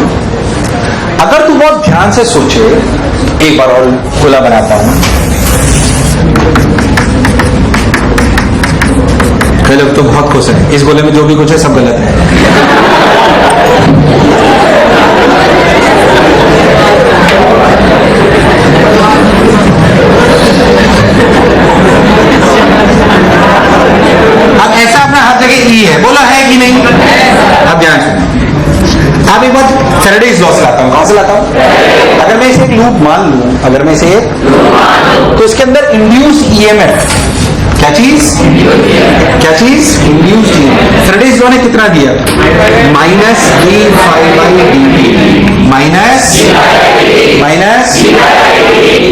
अगर तू बहुत ध्यान से सोचे, एक बार और गोला बनाता हूं। लोग तो बहुत खुश हैं, इस गोले में जो भी कुछ है सब गलत है। अब ऐसा अपना हर जगह ई है, बोला है कि नहीं? अब ध्यान से, अब एक बार फैराडेज लॉ से लाता हूं। कहां से लाता हूं? अगर मैं इसे एक लूप मान लूं, तो इसके अंदर इंड्यूस ईएमएफ, क्या चीज? Induced EMF. फैराडेज लॉ ने कितना दिया? माइनस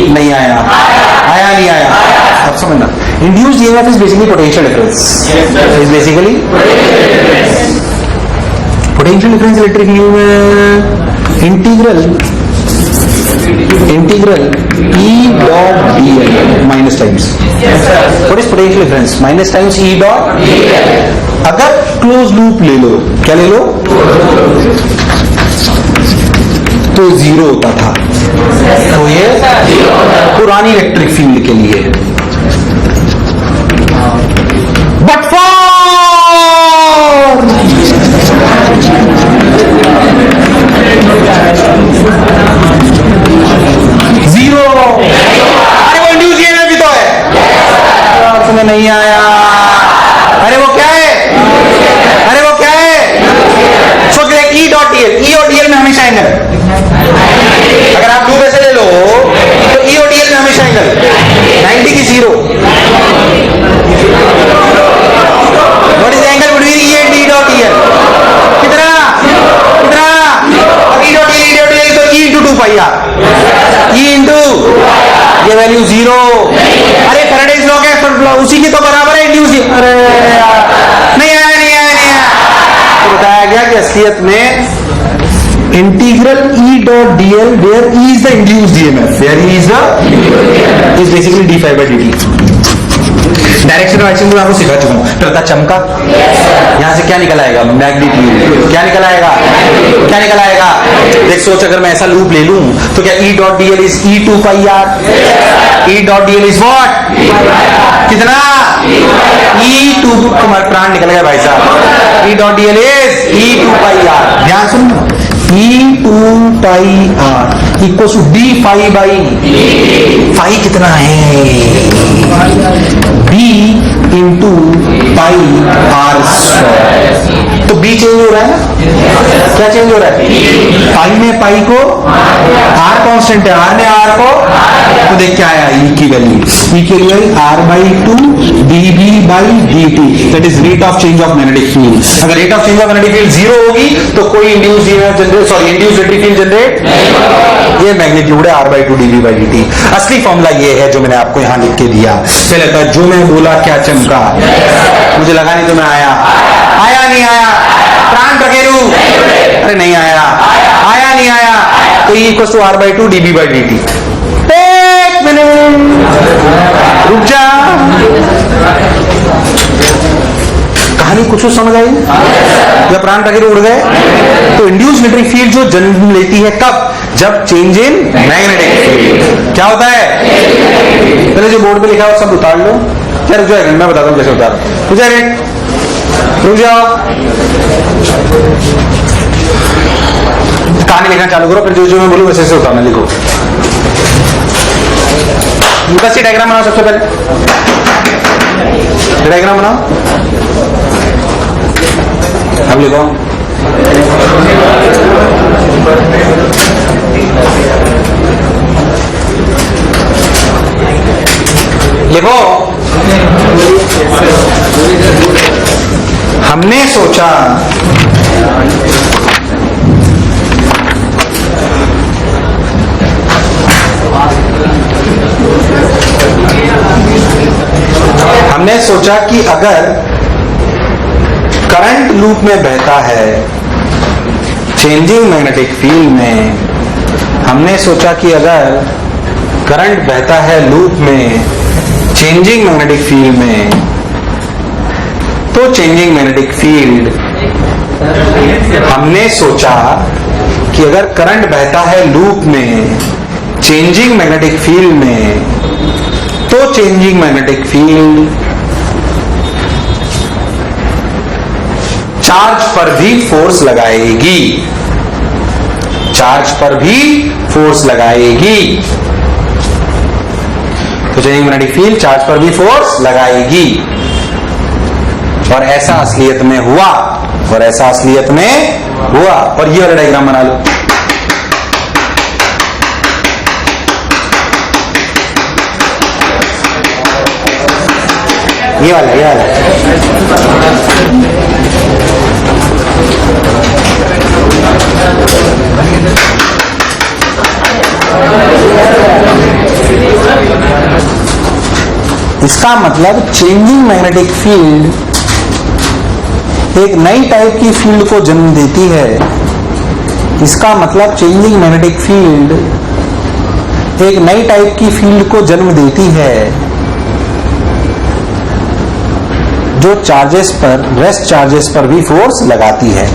नहीं आया। नहीं आया। अब समझना, induced EMF is basically potential difference. Potential difference electric field में integral E dot dl minus times. What is potential difference? Minus times E dot। अगर क्लोज लूप ले लो, क्या ले लो? तो जीरो होता था, तो ये पुरानी इलेक्ट्रिक फील्ड के लिए। बट फॉर जीरो, अरे वो इंड्यूस ईएमएफ भी तो है। तुम्हें नहीं आया? अरे वो क्या है? सोच ले, E डॉट डीएल, E और डीएल में हमेशा एंगल। अगर आप लूप ऐसे ले लो तो E और 0? What is the angle between E and D dot EL? कितना कितना? E dot EL तो E into 2 pi r. E into ये वैल्यू 0. अरे फैराडेज लॉ क्या है? उसी की तो बराबर है इंड्यूस. अरे नहीं आया नहीं आया नहीं आया. तो बताया गया कि असलियत में integral E dot dl where E is the induced EMF, where E is basically d phi by dt. Direction वाइसिंग आपको सिखा चुका हूं. प्रता चमका, यहां से क्या निकल आएगा? मैग्नीट्यूड. क्या निकल आएगा? क्या निकल आएगा? देख सोच, अगर मैं ऐसा लूप ले लूं तो क्या E dot dl is E 2 pi r? E dot dl is what? कितना? E 2. तुम्हारा प्राण निकल गया भाई साहब. E dot dl is E 2 pi r. ध्यान सुनो, E 2 pi r equals to d phi by phi कितना है? B into pi r square. तो B चेंज हो रहा है ना? क्या चेंज हो रहा है? पाई में पाई को, R कांस्टेंट है, R ने R को, तो देख क्या आया E की वैल्यू. E की value R by 2 dB by dt. That is rate of change of magnetic field. अगर rate of change of magnetic field 0 होगी तो कोई इंड्यूस इलेक्ट्रिक फील्ड जनरेट. ये मैग्नीट्यूड है R by 2 dB by dt. असली फॉर्मूला ये है जो मैंने आपको यहां लिख के दिया. चले तो जो मैं बोला क्या चमका? मुझे लगा नहीं तो मैं आया. आया नहीं आया? प्राण टकेरू. अरे नहीं आया. आया नहीं आया? तो E equals to R by 2 dB by dt. एक मिनट रुक जा. कहानी कुछ समझ आई या प्राण टकेरू उड़ गए? तो इंड्यूस इलेक्ट्रिक फील्ड जो जन्म लेती है कब? जब चेंज इन मैग्नेटिक फील्ड. क्या होता है? पहले जो बोर्ड पे लिखा है सब उतार लो. क्या रुक जाएगा? मैं बताता हूँ कैसे उतार. रुक जाए, रुक जाओ. कहानी लिखना चालू करो, फिर जो जो मैं बोलूँ वैसे से उतारना. लिखो बस ये डायग्राम बनाओ. सबसे पहले डायग्राम बनाओ. अब लिखो लिखो हमने सोचा कि अगर करंट लूप में बहता है चेंजिंग मैग्नेटिक फील्ड में, हमने सोचा कि अगर करंट बहता है लूप में चेंजिंग मैग्नेटिक फील्ड में, तो चेंजिंग मैग्नेटिक फील्ड, हमने सोचा कि अगर करंट बहता है लूप में चेंजिंग मैग्नेटिक फील्ड में, तो चेंजिंग मैग्नेटिक फील्ड चार्ज पर भी फोर्स लगाएगी. चार्ज पर भी फोर्स लगाएगी. तो चेंजिंग मैग्नेटिक फील्ड चार्ज पर भी फोर्स लगाएगी. और ऐसा असलियत में हुआ, और ऐसा असलियत में हुआ. और ये वाला डायग्राम बना लो. ये वाला, ये वाला. इसका मतलब चेंजिंग मैग्नेटिक फील्ड एक नई टाइप की फील्ड को जन्म देती है. इसका मतलब चेंजिंग मैग्नेटिक फील्ड एक नई टाइप की फील्ड को जन्म देती है जो चार्जेस पर, रेस्ट चार्जेस पर भी फोर्स लगाती है.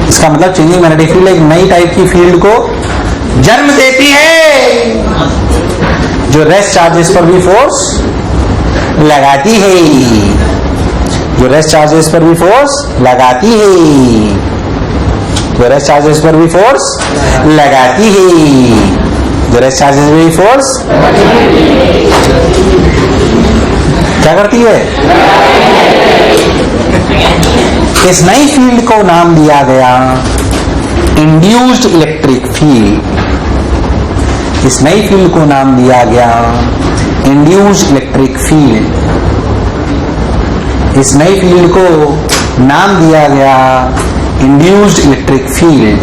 इसका मतलब चेंजिंग मैग्नेटिक फील्ड एक नई टाइप की फील्ड को जन्म देती है जो रेस्ट चार्जेस पर भी फोर्स लगाती है. जो रेस्ट चार्जेस पर भी फोर्स लगाती है. जो रेस्ट चार्जेस पर भी फोर्स लगाती है. जो रेस्ट चार्जेस पर भी फोर्स क्या करती है? इस नई फील्ड को नाम दिया गया इंड्यूस्ड इलेक्ट्रिक फील्ड. इस नई फील्ड को नाम दिया गया इंड्यूस्ड इलेक्ट्रिक फील्ड। इस नई फील्ड को नाम दिया गया इंड्यूस्ड इलेक्ट्रिक फील्ड।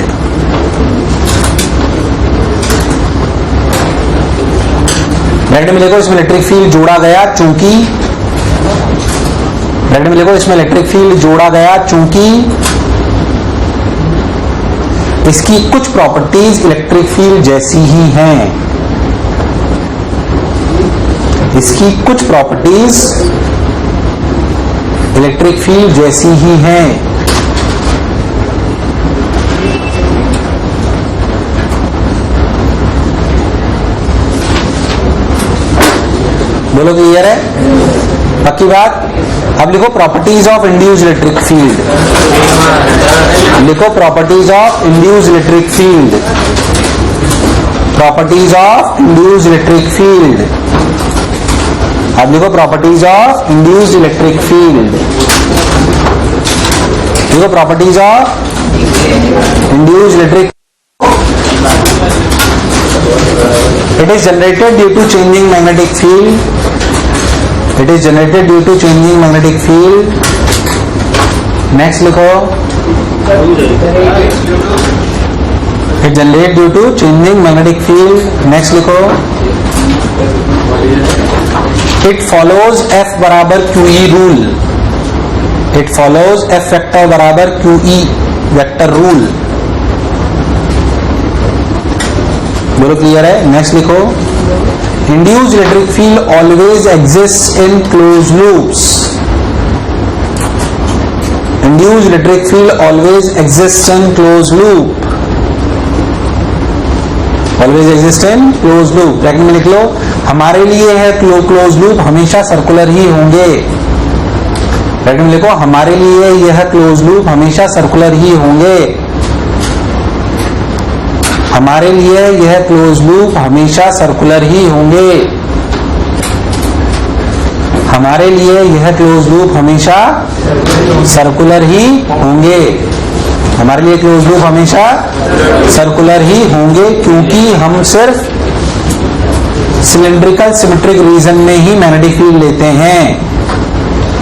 ब्रैकेट में लिखो इसमें इलेक्ट्रिक फील्ड जोड़ा गया चूंकि, ब्रैकेट में लिखो इसमें इलेक्ट्रिक फील्ड जोड़ा गया चूंकि इसकी कुछ प्रॉपर्टीज इलेक्ट्रिक फील्ड जैसी ही हैं। इसकी कुछ प्रॉपर्टीज इलेक्ट्रिक फील्ड जैसी ही हैं। बोलो क्लियर है? पक्की बात? अब लिखो properties of induced electric field. लिखो properties of induced electric field. Properties of induced electric field. अब लिखो properties of induced electric field. लिखो properties of induced electric. It is generated due to changing magnetic field. It is generated due to changing magnetic field. Next लिखो, it generated due to changing magnetic field. Next लिखो, it follows F बराबर QE rule. It follows F vector बराबर QE vector rule. बोलो क्लियर है? नेक्स्ट लिखो, induced electric field always exist in close loops. Induced electric field always exist in close loop. Always exist in close loop. Bracket में लिख लो, हमारे लिए है क्लोज लूप हमेशा सर्कुलर ही होंगे। ब्रैकेट में लिखो, हमारे लिए यह क्लोज लूप हमेशा सर्कुलर ही होंगे। हमारे लिए यह क्लोज लूप हमेशा सर्कुलर ही होंगे। हमारे लिए यह क्लोज लूप हमेशा सर्कुलर ही होंगे। हमारे लिए क्लोज लूप हमेशा सर्कुलर ही होंगे क्योंकि हम सिर्फ सिलिंड्रिकल सिमेट्रिक रीजन में ही मैग्नेटिक फील्ड लेते हैं।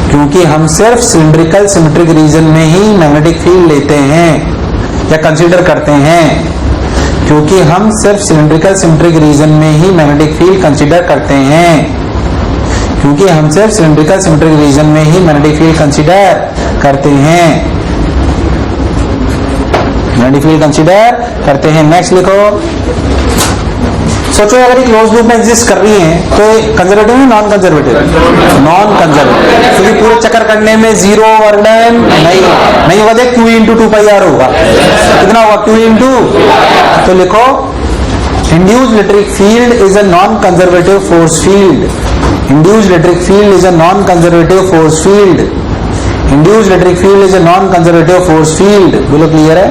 क्योंकि हम सिर्फ सिलिंड्रिकल सिमेट्रिक रीजन में ही मैग्नेटिक फील्ड लेते हैं या कंसीडर करते हैं। क्योंकि हम सिर्फ सिलिंड्रिकल सिमेट्रिक रीजन में ही मैग्नेटिक फील्ड कंसीडर करते हैं। क्योंकि हम सिर्फ सिलिंड्रिकल सिमेट्रिक रीजन में ही मैग्नेटिक फील्ड कंसीडर करते हैं। मैग्नेटिक फील्ड कंसीडर करते हैं। नेक्स्ट लिखो, सोचो अगर ये क्लोज लूप में एग्जिस्ट कर रही है तो कंजर्वेटिव है नॉन कंजर्वेटिव? नॉन कंजर्वेटिव, क्योंकि पूरे चक्कर करने में जीरो वर्णन नहीं होगा। देख Q इंटू 2πr होगा, कितना होगा? Q इंटू, तो लिखो induced electric field is a non conservative force field. Induced electric field is a non conservative force field. Induced electric field is a non conservative force field. बोलो क्लियर है?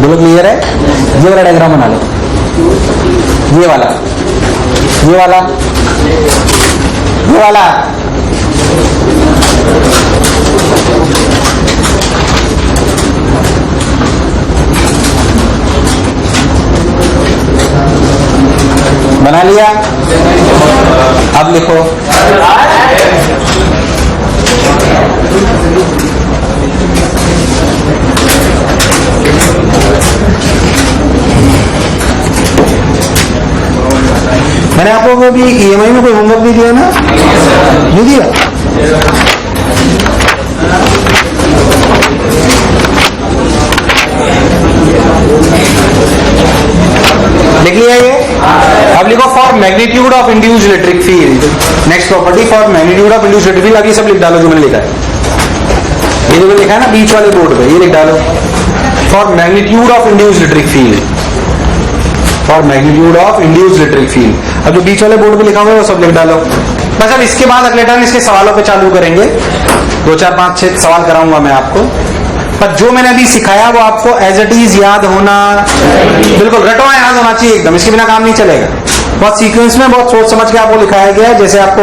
बोलो क्लियर है? ये वाला डायग्राम बना लो, ये वाला, ये वाला, ये वाला। बना लिया? अब लिखो, मैंने आप लोगों को भी EMI में कोई होमवर्क नहीं दिया ना? नहीं दिया? लिख लिया ये? अब लिखो for magnitude of induced electric field. Next property for magnitude of induced electric field. अभी सब लिख डालो जो मैंने लिखा है। ये जो मैंने लिखा है ना बीच वाले बोर्ड पे, ये लिख डालो। For magnitude of induced electric field. For magnitude of induced electric field. अब जो बीच वाले बोर्ड पे लिखा हुआ है वो सब लिख डालो। बस अब इसके बाद अगले टाइम इसके सवालों पे चालू करेंगे। 2 4 5 6 सवाल कराऊंगा मैं आपको। पर जो मैंने अभी सिखाया वो आपको एज इट इज याद होना, बिल्कुल रटवा याद होना चाहिए एकदम। इसके बिना काम नहीं चलेगा। बहुत सीक्वेंस में बहुत सोच समझ के आपको लिखाया गया है, जैसे आपको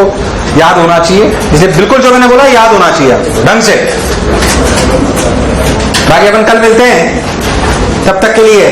याद होना चाहिए। इसलिए बिल्कुल जो मैंने बोला याद होना चाहिए आपको ढंग से। बाकी अपन कल मिलते हैं।
तब तक के लिए